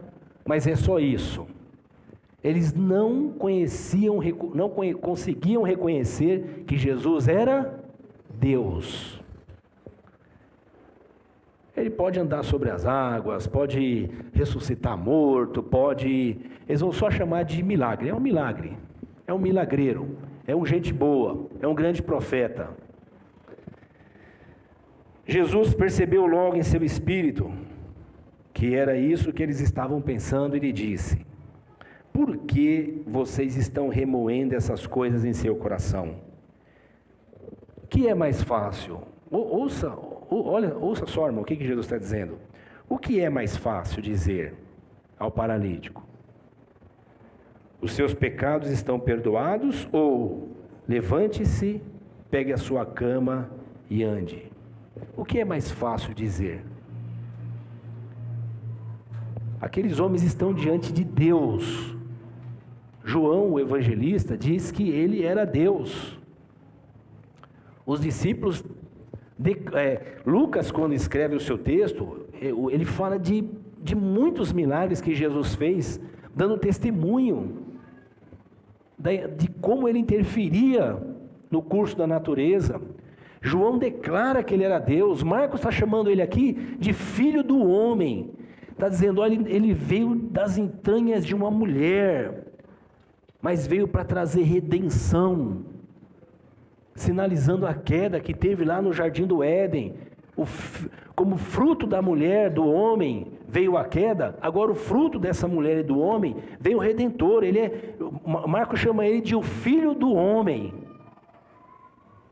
Speaker 1: mas é só isso. Eles não conseguiam reconhecer que Jesus era Deus. Ele pode andar sobre as águas, pode ressuscitar morto, eles vão só chamar de milagre. É um milagre, é um milagreiro, é um gente boa, é um grande profeta. Jesus percebeu logo em seu espírito que era isso que eles estavam pensando e lhe disse: por que vocês estão remoendo essas coisas em seu coração? O que é mais fácil? Ouça só, irmão, o que Jesus está dizendo. O que é mais fácil dizer ao paralítico? Os seus pecados estão perdoados? Ou levante-se, pegue a sua cama e ande? O que é mais fácil dizer? Aqueles homens estão diante de Deus. João, o evangelista, diz que ele era Deus. Os discípulos, Lucas, quando escreve o seu texto, ele fala de muitos milagres que Jesus fez, dando testemunho de como ele interferia no curso da natureza. João declara que ele era Deus. Marcos está chamando ele aqui de filho do homem. Está dizendo, olha, ele veio das entranhas de uma mulher, mas veio para trazer redenção, sinalizando a queda que teve lá no Jardim do Éden. Como fruto da mulher, do homem, veio a queda. Agora o fruto dessa mulher e do homem veio o Redentor. Marcos chama ele de o filho do homem.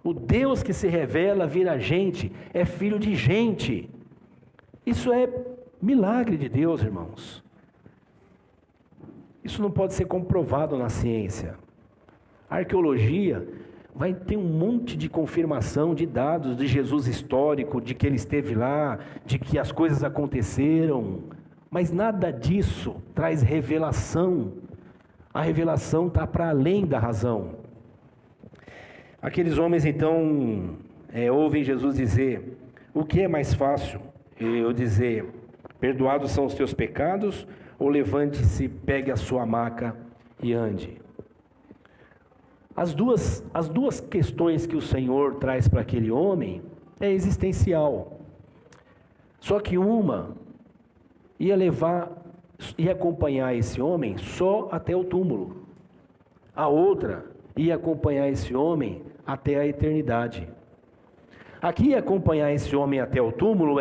Speaker 1: O Deus que se revela, vira gente, é filho de gente. Isso é milagre de Deus, irmãos. Isso não pode ser comprovado na ciência. A arqueologia vai ter um monte de confirmação de dados de Jesus histórico, de que ele esteve lá, de que as coisas aconteceram, mas nada disso traz revelação. A revelação está para além da razão. Aqueles homens então ouvem Jesus dizer: o que é mais fácil eu dizer, perdoados são os teus pecados, ou levante-se, pegue a sua maca e ande? As duas questões que o Senhor traz para aquele homem é existencial. Só que uma ia acompanhar esse homem só até o túmulo. A outra ia acompanhar esse homem até a eternidade. Aqui acompanhar esse homem até o túmulo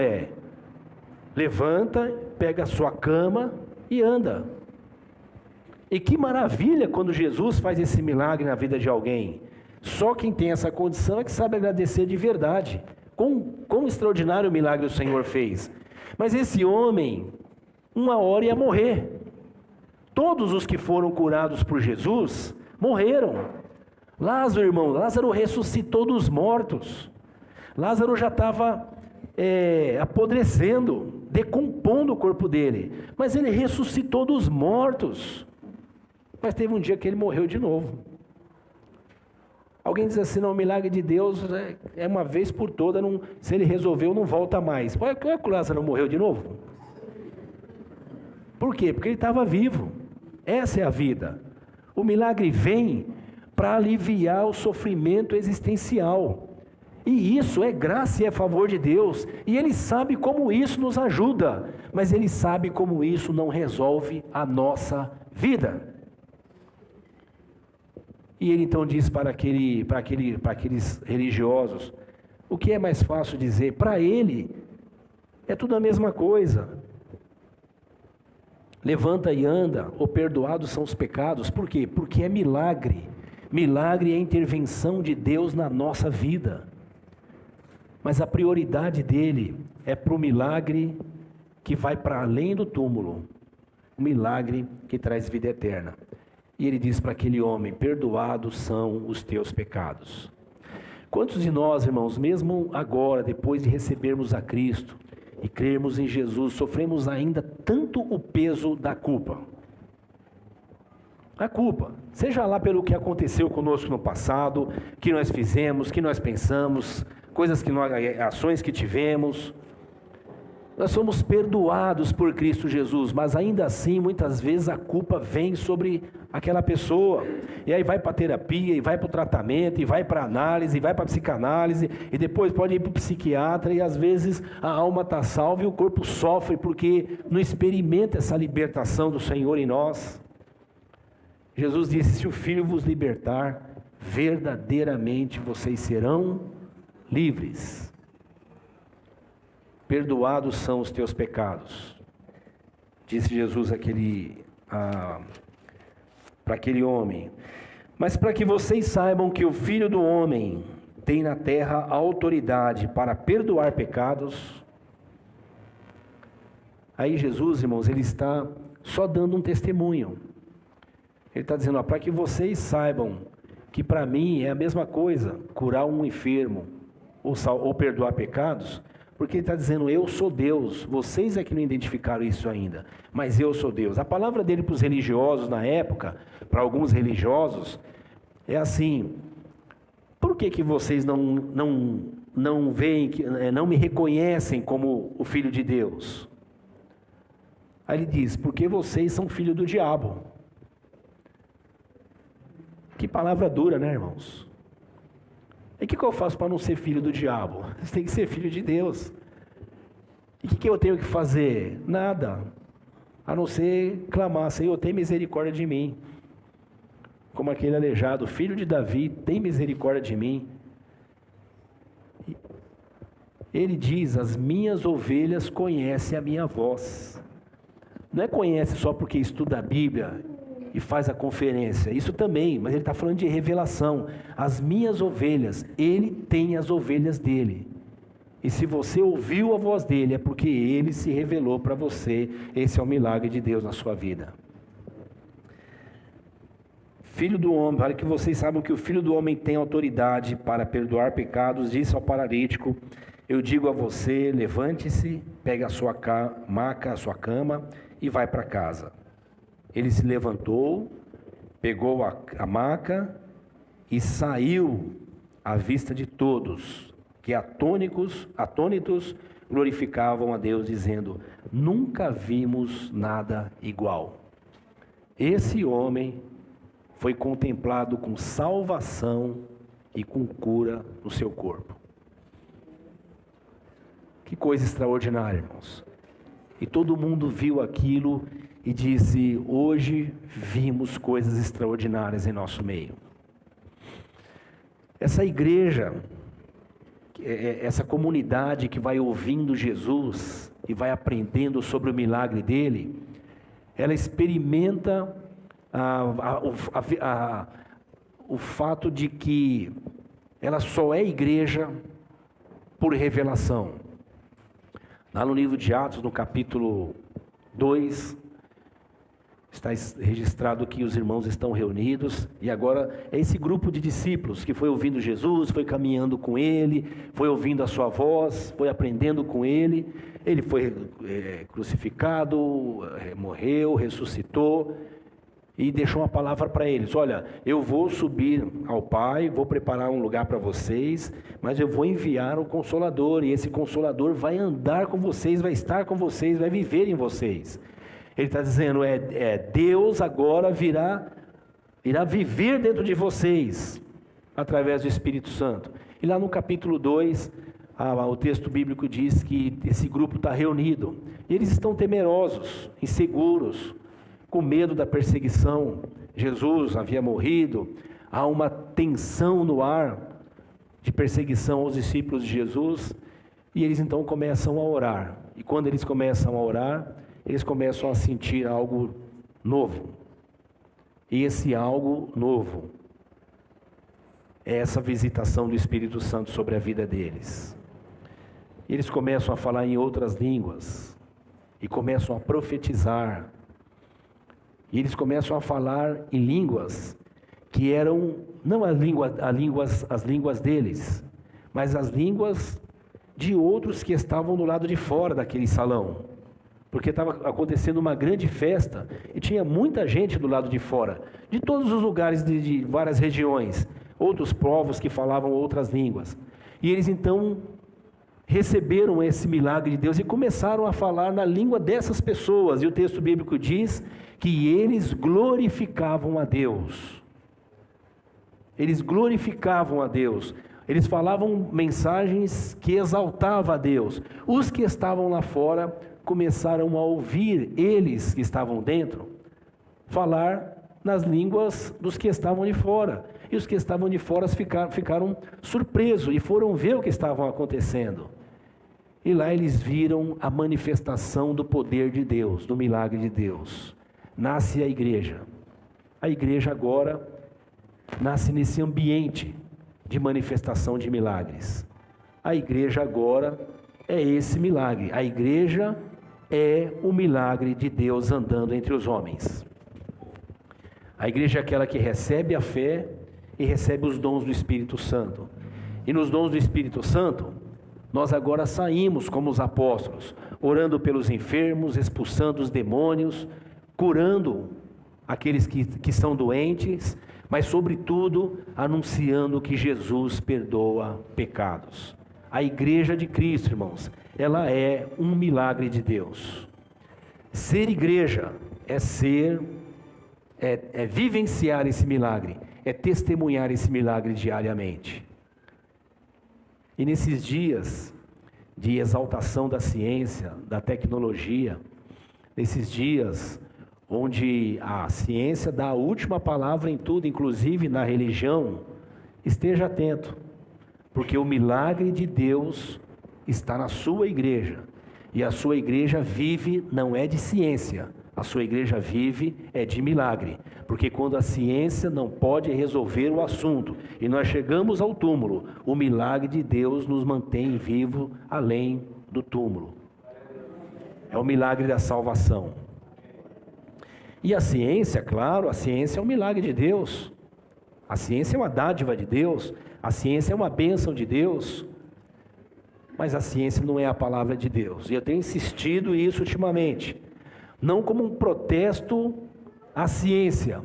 Speaker 1: levanta, pega a sua cama e anda. E que maravilha quando Jesus faz esse milagre na vida de alguém. Só quem tem essa condição é que sabe agradecer de verdade. Quão extraordinário milagre o Senhor fez. Mas esse homem, uma hora ia morrer. Todos os que foram curados por Jesus morreram. Lázaro, irmão, Lázaro ressuscitou dos mortos. Lázaro já estava apodrecendo, decompondo o corpo dele. Mas ele ressuscitou dos mortos. Mas teve um dia que ele morreu de novo. Alguém diz assim, não, o milagre de Deus é uma vez por toda, se ele resolveu, não volta mais. Por que o Lázaro morreu de novo? Por quê? Porque ele estava vivo. Essa é a vida. O milagre vem para aliviar o sofrimento existencial. E isso é graça e é favor de Deus. E Ele sabe como isso nos ajuda. Mas Ele sabe como isso não resolve a nossa vida. E Ele então diz para aqueles religiosos, o que é mais fácil dizer? Para Ele, é tudo a mesma coisa. Levanta e anda, ou perdoados são os pecados. Por quê? Porque é milagre. Milagre é a intervenção de Deus na nossa vida. Mas a prioridade dele é para o milagre que vai para além do túmulo. um milagre que traz vida eterna. E ele diz para aquele homem: perdoados são os teus pecados. Quantos de nós, irmãos, mesmo agora, depois de recebermos a Cristo e crermos em Jesus, sofremos ainda tanto o peso da culpa? A culpa, seja lá pelo que aconteceu conosco no passado, que nós fizemos, que nós pensamos, ações que tivemos. Nós somos perdoados por Cristo Jesus, mas ainda assim, muitas vezes a culpa vem sobre aquela pessoa. E aí vai para a terapia, e vai para o tratamento, e vai para a análise, e vai para a psicanálise, e depois pode ir para o psiquiatra, e às vezes a alma está salva e o corpo sofre, porque não experimenta essa libertação do Senhor em nós. Jesus disse: se o Filho vos libertar, verdadeiramente vocês serão livres. Perdoados são os teus pecados, disse Jesus para aquele homem. Mas para que vocês saibam que o Filho do Homem tem na terra a autoridade para perdoar pecados. Aí Jesus, irmãos, ele está só dando um testemunho. Ele está dizendo: para que vocês saibam que para mim é a mesma coisa curar um enfermo ou perdoar pecados. Porque ele está dizendo: eu sou Deus. Vocês é que não identificaram isso ainda, mas eu sou Deus. A palavra dele para os religiosos na época, para alguns religiosos, é assim: por que vocês não veem, não me reconhecem como o Filho de Deus? Aí ele diz: porque vocês são filho do diabo. Que palavra dura, né, irmãos? E o que eu faço para não ser filho do diabo? Você tem que ser filho de Deus. E o que eu tenho que fazer? Nada, a não ser clamar: Senhor, tem misericórdia de mim. Como aquele aleijado: filho de Davi, tem misericórdia de mim. Ele diz: as minhas ovelhas conhecem a minha voz. Não é conhece só porque estuda a Bíblia e faz a conferência, isso também, mas ele está falando de revelação. As minhas ovelhas, ele tem as ovelhas dele. E se você ouviu a voz dele, é porque ele se revelou para você. Esse é o milagre de Deus na sua vida. Filho do homem, para que vocês saibam que o Filho do Homem tem autoridade para perdoar pecados, disse ao paralítico: eu digo a você, levante-se, pegue a sua maca, a sua cama e vai para casa. Ele se levantou, pegou a maca e saiu à vista de todos, que atônitos glorificavam a Deus, dizendo: nunca vimos nada igual. Esse homem foi contemplado com salvação e com cura no seu corpo. Que coisa extraordinária, irmãos. E todo mundo viu aquilo e disse: hoje vimos coisas extraordinárias em nosso meio. Essa igreja, essa comunidade que vai ouvindo Jesus e vai aprendendo sobre o milagre dele, ela experimenta o fato de que ela só é igreja por revelação. Lá no livro de Atos, no capítulo 2, está registrado que os irmãos estão reunidos, e agora é esse grupo de discípulos que foi ouvindo Jesus, foi caminhando com ele, foi ouvindo a sua voz, foi aprendendo com ele. Ele foi crucificado, morreu, ressuscitou e deixou uma palavra para eles: olha, eu vou subir ao Pai, vou preparar um lugar para vocês, mas eu vou enviar um Consolador, e esse Consolador vai andar com vocês, vai estar com vocês, vai viver em vocês. Ele está dizendo: Deus agora irá viver dentro de vocês, através do Espírito Santo. E lá no capítulo 2, o texto bíblico diz que esse grupo está reunido, e eles estão temerosos, inseguros, com medo da perseguição. Jesus havia morrido, há uma tensão no ar de perseguição aos discípulos de Jesus, e eles então começam a orar. E quando eles começam a orar, eles começam a sentir algo novo. E esse algo novo é essa visitação do Espírito Santo sobre a vida deles. Eles começam a falar em outras línguas e começam a profetizar. E eles começam a falar em línguas que eram, não as línguas deles, mas as línguas de outros que estavam do lado de fora daquele salão. Porque estava acontecendo uma grande festa e tinha muita gente do lado de fora, de todos os lugares de várias regiões, outros povos que falavam outras línguas. E eles então receberam esse milagre de Deus e começaram a falar na língua dessas pessoas. E o texto bíblico diz que eles glorificavam a Deus. Eles glorificavam a Deus. Eles falavam mensagens que exaltavam a Deus. Os que estavam lá fora começaram a ouvir eles que estavam dentro falar nas línguas dos que estavam de fora. E os que estavam de fora ficaram surpresos e foram ver o que estava acontecendo. E lá eles viram a manifestação do poder de Deus, do milagre de Deus. Nasce a igreja. A igreja agora nasce nesse ambiente de manifestação de milagres. A igreja agora é esse milagre. A igreja é o milagre de Deus andando entre os homens. A igreja é aquela que recebe a fé e recebe os dons do Espírito Santo. E nos dons do Espírito Santo, nós agora saímos como os apóstolos, orando pelos enfermos, expulsando os demônios, curando aqueles que são doentes, mas sobretudo anunciando que Jesus perdoa pecados. A igreja de Cristo, irmãos, ela é um milagre de Deus. Ser igreja é vivenciar esse milagre, é testemunhar esse milagre diariamente. E nesses dias de exaltação da ciência, da tecnologia, nesses dias onde a ciência dá a última palavra em tudo, inclusive na religião, esteja atento, porque o milagre de Deus está na sua igreja, e a sua igreja vive, não é de ciência, a sua igreja vive é de milagre, porque quando a ciência não pode resolver o assunto, e nós chegamos ao túmulo, o milagre de Deus nos mantém vivo além do túmulo. É o milagre da salvação. E a ciência, claro, a ciência é um milagre de Deus. A ciência é uma dádiva de Deus. A ciência é uma bênção de Deus. Mas a ciência não é a palavra de Deus. E eu tenho insistido nisso ultimamente. Não como um protesto à ciência,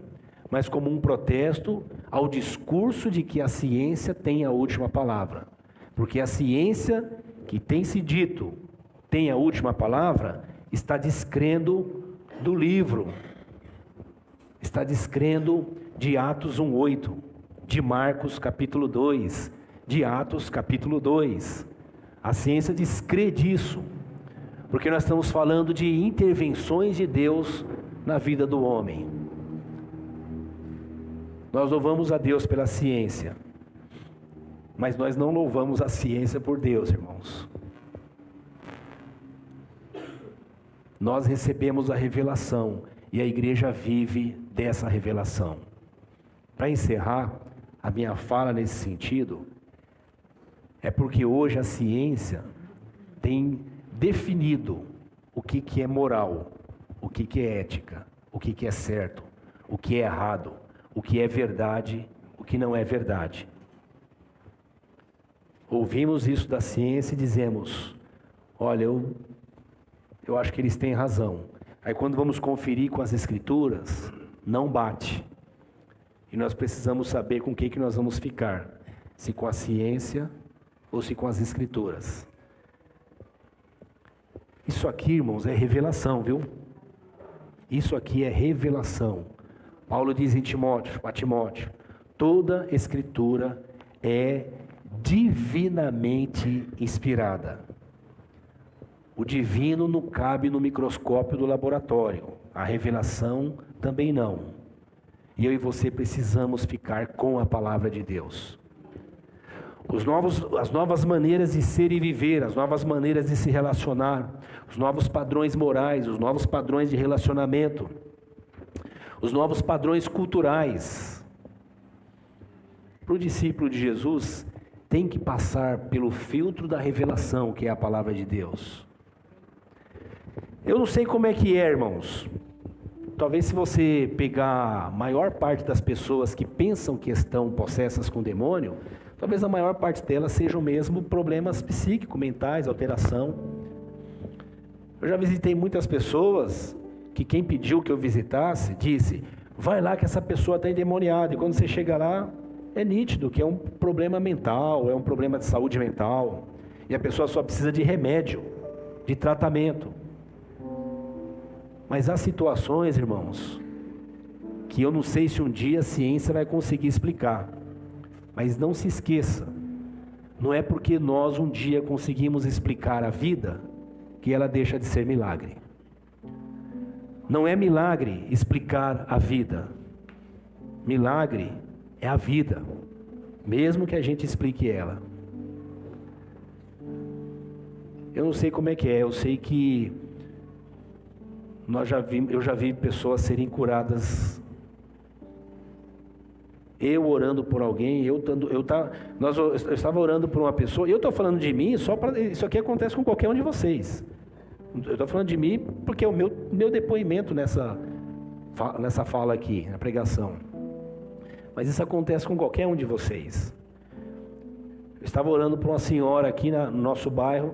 Speaker 1: mas como um protesto ao discurso de que a ciência tem a última palavra. Porque a ciência que tem se dito tem a última palavra, está descrendo do livro. Está descrendo de Atos 1:8, de Marcos capítulo 2, de Atos capítulo 2. A ciência descrê disso, porque nós estamos falando de intervenções de Deus na vida do homem. Nós louvamos a Deus pela ciência, mas nós não louvamos a ciência por Deus, irmãos. Nós recebemos a revelação e a igreja vive dessa revelação. Para encerrar a minha fala nesse sentido, é porque hoje a ciência tem definido o que é moral, o que é ética, o que é certo, o que é errado, o que é verdade, o que não é verdade. Ouvimos isso da ciência e dizemos, olha, eu acho que eles têm razão. Aí quando vamos conferir com as escrituras, não bate. E nós precisamos saber com o que nós vamos ficar. Se com a ciência ou se com as escrituras. Isso aqui, irmãos, é revelação, viu? Isso aqui é revelação. Paulo diz a Timóteo, toda escritura é divinamente inspirada. O divino não cabe no microscópio do laboratório. A revelação também não. E eu e você precisamos ficar com a palavra de Deus. As novas maneiras de ser e viver, as novas maneiras de se relacionar, os novos padrões morais, os novos padrões de relacionamento, os novos padrões culturais. Para o discípulo de Jesus, tem que passar pelo filtro da revelação, que é a palavra de Deus. Eu não sei como é que é, irmãos, talvez se você pegar a maior parte das pessoas que pensam que estão possessas com demônio, talvez a maior parte delas sejam mesmo problemas psíquicos, mentais, alteração. Eu já visitei muitas pessoas que quem pediu que eu visitasse, disse, vai lá que essa pessoa está endemoniada. E quando você chega lá, é nítido que é um problema mental, é um problema de saúde mental. E a pessoa só precisa de remédio, de tratamento. Mas há situações, irmãos, que eu não sei se um dia a ciência vai conseguir explicar. Mas não se esqueça, não é porque nós um dia conseguimos explicar a vida, que ela deixa de ser milagre. Não é milagre explicar a vida. Milagre é a vida, mesmo que a gente explique ela. Eu não sei como é que é, eu sei que eu já vi pessoas serem curadas. Eu orando por alguém, eu estava orando por uma pessoa, e eu estou falando de mim, isso aqui acontece com qualquer um de vocês. Eu estou falando de mim porque é o meu depoimento nessa fala aqui, na pregação. Mas isso acontece com qualquer um de vocês. Eu estava orando por uma senhora aqui no nosso bairro,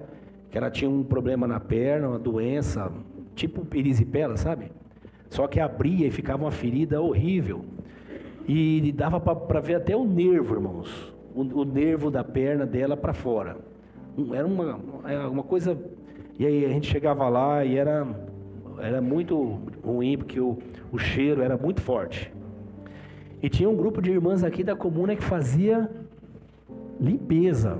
Speaker 1: que ela tinha um problema na perna, uma doença, tipo erisipela, sabe? Só que abria e ficava uma ferida horrível. E dava para ver até o nervo, irmãos. O nervo da perna dela para fora. Era uma coisa... E aí a gente chegava lá e era muito ruim, porque o cheiro era muito forte. E tinha um grupo de irmãs aqui da comuna que fazia limpeza.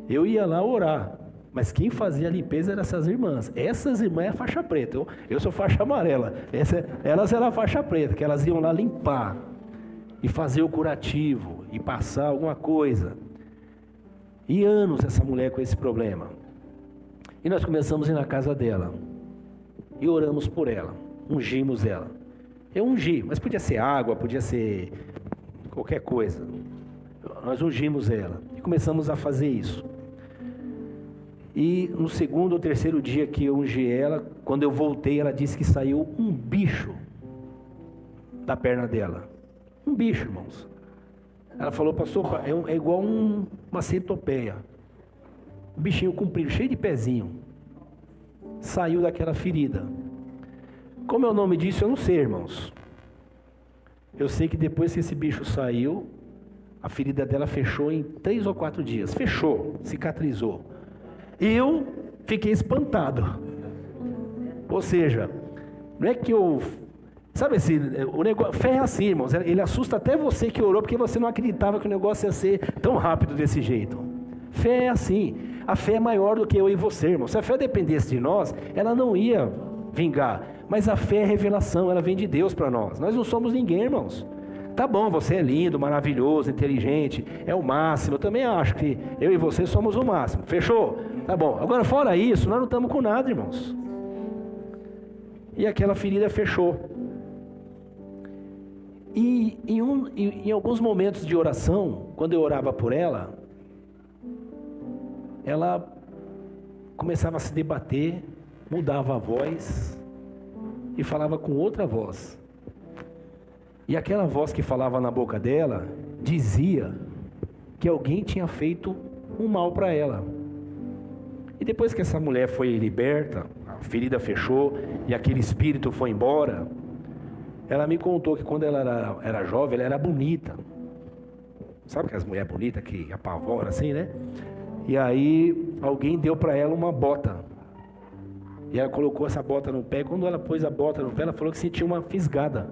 Speaker 1: Eu ia lá orar, mas quem fazia a limpeza eram essas irmãs. Essas irmãs é faixa preta, eu sou faixa amarela. Elas eram faixa preta, que elas iam lá limpar e fazer o curativo e passar alguma coisa. E anos essa mulher com esse problema. E nós começamos a ir na casa dela e oramos por ela, ungimos ela. Eu ungi, mas podia ser água, podia ser qualquer coisa. Nós ungimos ela e começamos a fazer isso. E no segundo ou terceiro dia que eu ungi ela, quando eu voltei, ela disse que saiu um bicho da perna dela. Um bicho, irmãos. Ela falou, pastor, é igual uma centopeia. Um bichinho comprido, cheio de pezinho. Saiu daquela ferida. Como é o nome disso, eu não sei, irmãos. Eu sei que depois que esse bicho saiu, a ferida dela fechou em 3 ou 4 dias. Fechou, cicatrizou. Eu fiquei espantado. Ou seja, não é que eu... Sabe assim, o negócio, fé é assim, irmãos. Ele assusta até você que orou, porque você não acreditava que o negócio ia ser tão rápido desse jeito. Fé é assim. A fé é maior do que eu e você, irmão. Se a fé dependesse de nós, ela não ia vingar. Mas a fé é revelação, ela vem de Deus para nós. Nós não somos ninguém, irmãos. Tá bom, você é lindo, maravilhoso, inteligente, é o máximo. Eu também acho que eu e você somos o máximo. Fechou? Tá bom. Agora, fora isso, nós não estamos com nada, irmãos. E aquela ferida fechou. E em alguns momentos de oração, quando eu orava por ela, ela começava a se debater, mudava a voz e falava com outra voz. E aquela voz que falava na boca dela dizia que alguém tinha feito um mal para ela. E depois que essa mulher foi liberta, a ferida fechou e aquele espírito foi embora, ela me contou que quando ela era jovem, ela era bonita. Sabe aquelas mulheres bonitas que apavoram assim, né? E aí alguém deu para ela uma bota. E ela colocou essa bota no pé. Quando ela pôs a bota no pé, ela falou que sentia uma fisgada.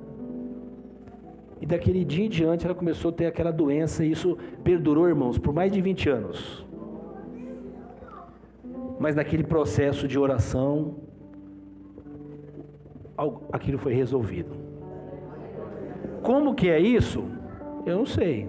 Speaker 1: E daquele dia em diante ela começou a ter aquela doença. E isso perdurou, irmãos, por mais de 20 anos. Mas naquele processo de oração, aquilo foi resolvido. Como que é isso? Eu não sei.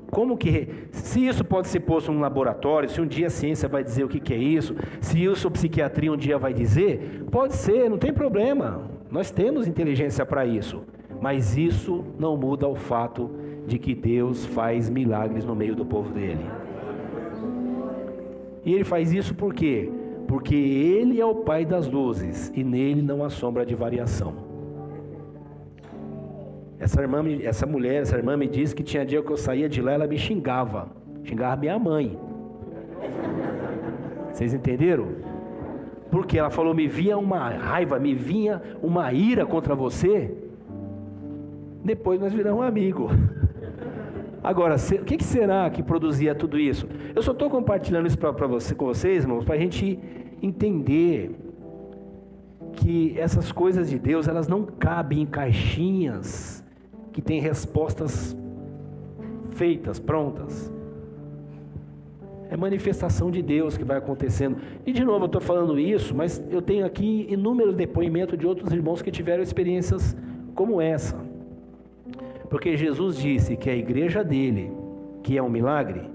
Speaker 1: Como que, se isso pode ser posto num laboratório, se um dia a ciência vai dizer o que é isso, se isso a psiquiatria um dia vai dizer, pode ser, não tem problema. Nós temos inteligência para isso. Mas isso não muda o fato de que Deus faz milagres no meio do povo dele. E ele faz isso por quê? porque Ele é o Pai das luzes e nele não há sombra de variação. Essa irmã me disse que tinha dia que eu saía de lá, ela me xingava minha mãe. Vocês entenderam? Porque ela falou, me vinha uma raiva, me vinha uma ira contra você. Depois nós viramos amigos. Agora, o que será que produzia tudo isso? Eu só estou compartilhando isso com vocês, irmãos, para a gente entender que essas coisas de Deus, elas não cabem em caixinhas que têm respostas feitas, prontas. É manifestação de Deus que vai acontecendo. E de novo eu estou falando isso, mas eu tenho aqui inúmeros depoimentos de outros irmãos que tiveram experiências como essa. Porque Jesus disse que a igreja dele, que é um milagre,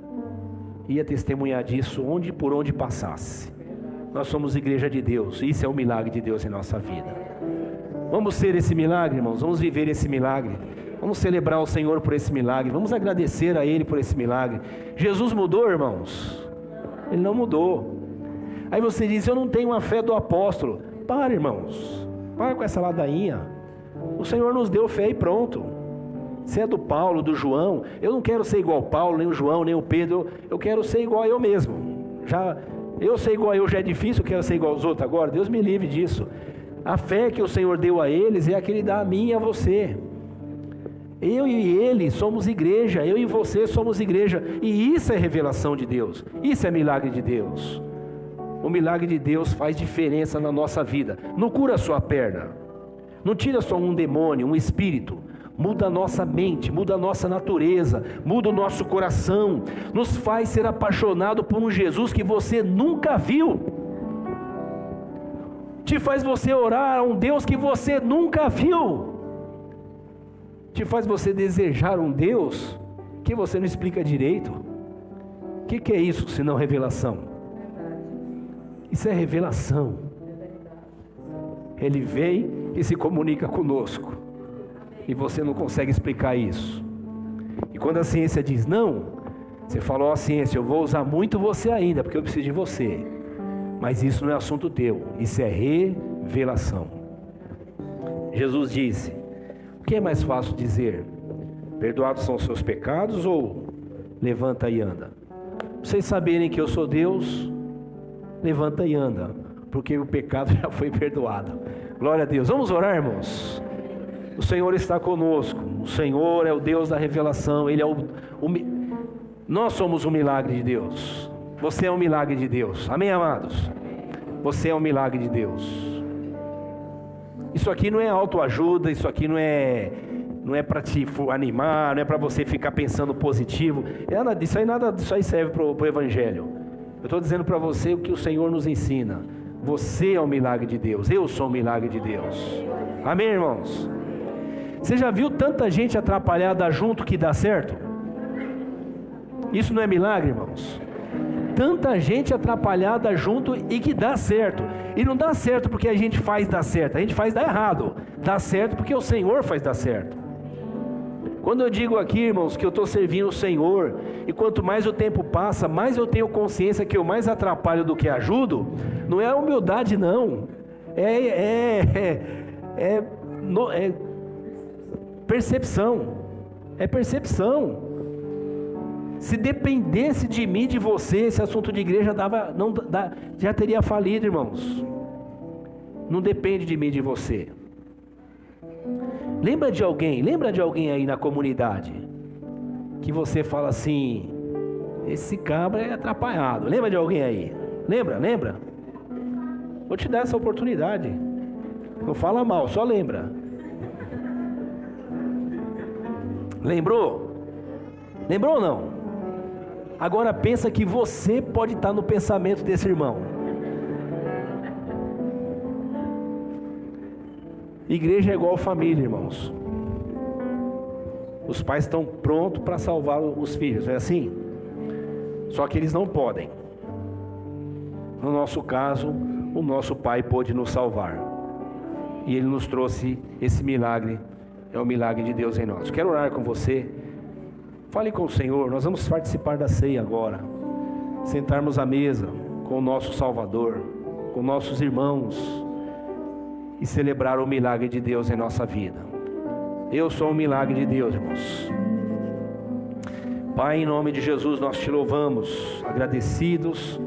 Speaker 1: ia testemunhar disso por onde passasse. Nós somos igreja de Deus, isso é um milagre de Deus em nossa vida. Vamos ser esse milagre, irmãos, vamos viver esse milagre. Vamos celebrar o Senhor por esse milagre, vamos agradecer a Ele por esse milagre. Jesus mudou, irmãos? Ele não mudou. Aí você diz, eu não tenho a fé do apóstolo. Para, irmãos, para com essa ladainha. O Senhor nos deu fé e pronto. Se é do Paulo, do João, eu não quero ser igual ao Paulo, nem o João, nem o Pedro, eu quero ser igual a eu mesmo. Eu ser igual a eu já é difícil, eu quero ser igual aos outros agora, Deus me livre disso. A fé que o Senhor deu a eles é a que Ele dá a mim e a você. Eu e ele somos igreja, eu e você somos igreja, e isso é revelação de Deus, isso é milagre de Deus. O milagre de Deus faz diferença na nossa vida, não cura a sua perna, não tira só um demônio, um espírito, muda a nossa mente, muda a nossa natureza, muda o nosso coração, nos faz ser apaixonado por um Jesus que você nunca viu, te faz você orar a um Deus que você nunca viu, te faz você desejar um Deus que você não explica direito. O que é isso senão revelação? Isso é revelação. Ele vem e se comunica conosco, e você não consegue explicar isso. E quando a ciência diz não, você falou, ó ciência, eu vou usar muito você ainda, porque eu preciso de você. Mas isso não é assunto teu, isso é revelação. Jesus disse, o que é mais fácil dizer? Perdoados são os seus pecados ou levanta e anda? Vocês saberem que eu sou Deus, levanta e anda, porque o pecado já foi perdoado. Glória a Deus. Vamos orar, irmãos? O Senhor está conosco, o Senhor é o Deus da revelação, Ele é nós somos um milagre de Deus, você é um milagre de Deus, amém, amados? Você é um milagre de Deus. Isso aqui não é autoajuda, isso aqui não é para te animar, não é para você ficar pensando positivo, nada disso aí serve para o Evangelho. Eu estou dizendo para você o que o Senhor nos ensina. Você é um milagre de Deus, eu sou um milagre de Deus, amém, irmãos? Você já viu tanta gente atrapalhada junto que dá certo? Isso não é milagre, irmãos? Tanta gente atrapalhada junto e que dá certo. E não dá certo porque a gente faz dar certo, a gente faz dar errado. Dá certo porque o Senhor faz dar certo. Quando eu digo aqui, irmãos, que eu estou servindo o Senhor, e quanto mais o tempo passa, mais eu tenho consciência que eu mais atrapalho do que ajudo, não é humildade não, é percepção, é percepção. Se dependesse de mim, de você, esse assunto de igreja já teria falido, irmãos. Não depende de mim, de você. Lembra de alguém aí na comunidade que você fala assim, esse cabra é atrapalhado? Lembra de alguém aí? Lembra? Vou te dar essa oportunidade. Não fala mal, só lembra. Lembrou ou não? Agora pensa que você pode estar no pensamento desse irmão. Igreja é igual família, irmãos. Os pais estão prontos para salvar os filhos, não é assim? Só que eles não podem. No nosso caso, o nosso pai pôde nos salvar. E ele nos trouxe esse milagre. É o milagre de Deus em nós. Quero orar com você. Fale com o Senhor. Nós vamos participar da ceia agora. Sentarmos à mesa com o nosso Salvador. com nossos irmãos e celebrar o milagre de Deus em nossa vida. Eu sou um milagre de Deus, irmãos. Pai, em nome de Jesus, nós te louvamos, agradecidos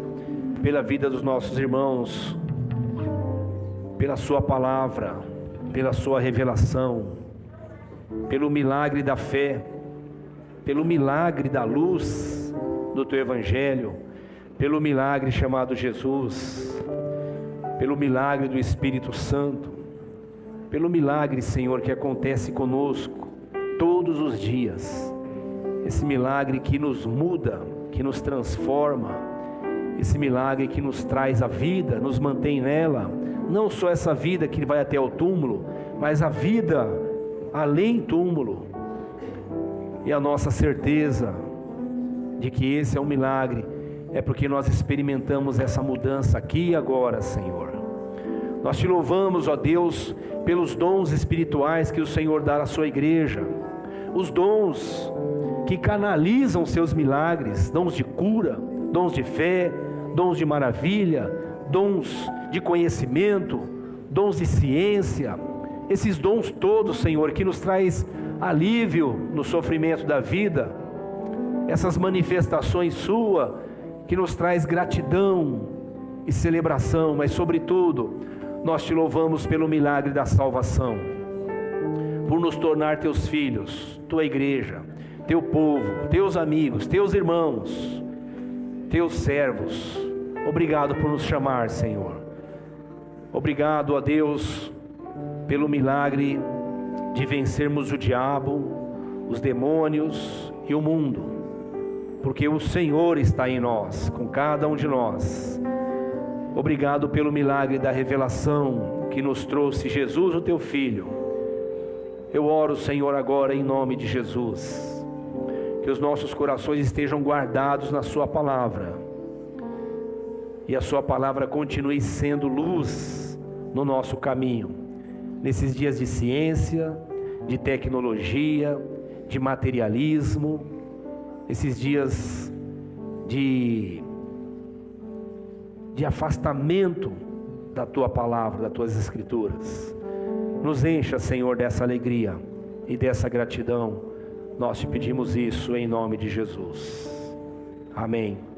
Speaker 1: pela vida dos nossos irmãos, pela sua palavra, pela sua revelação, pelo milagre da fé, pelo milagre da luz do teu evangelho, pelo milagre chamado Jesus, pelo milagre do Espírito Santo, pelo milagre, Senhor, que acontece conosco todos os dias, esse milagre que nos muda, que nos transforma, esse milagre que nos traz a vida, nos mantém nela, não só essa vida que vai até o túmulo, mas a vida além túmulo, e a nossa certeza de que esse é um milagre, é porque nós experimentamos essa mudança aqui e agora, Senhor. Nós te louvamos, ó Deus, pelos dons espirituais que o Senhor dá à sua igreja, os dons que canalizam seus milagres, dons de cura, dons de fé, dons de maravilha, dons de conhecimento, dons de ciência, esses dons todos, Senhor, que nos traz alívio no sofrimento da vida, essas manifestações sua, que nos traz gratidão e celebração, mas sobretudo, nós te louvamos pelo milagre da salvação, por nos tornar teus filhos, tua igreja, teu povo, teus amigos, teus irmãos, teus servos. Obrigado por nos chamar, Senhor. Obrigado a Deus pelo milagre de vencermos o diabo, os demônios e o mundo, porque o Senhor está em nós, com cada um de nós. Obrigado pelo milagre da revelação que nos trouxe Jesus, o teu Filho. Eu oro, Senhor, agora em nome de Jesus, que os nossos corações estejam guardados na sua palavra, e a sua palavra continue sendo luz no nosso caminho, nesses dias de ciência, de tecnologia, de materialismo, esses dias de afastamento da tua palavra, das tuas escrituras. Nos encha, Senhor, dessa alegria e dessa gratidão. Nós te pedimos isso em nome de Jesus. Amém.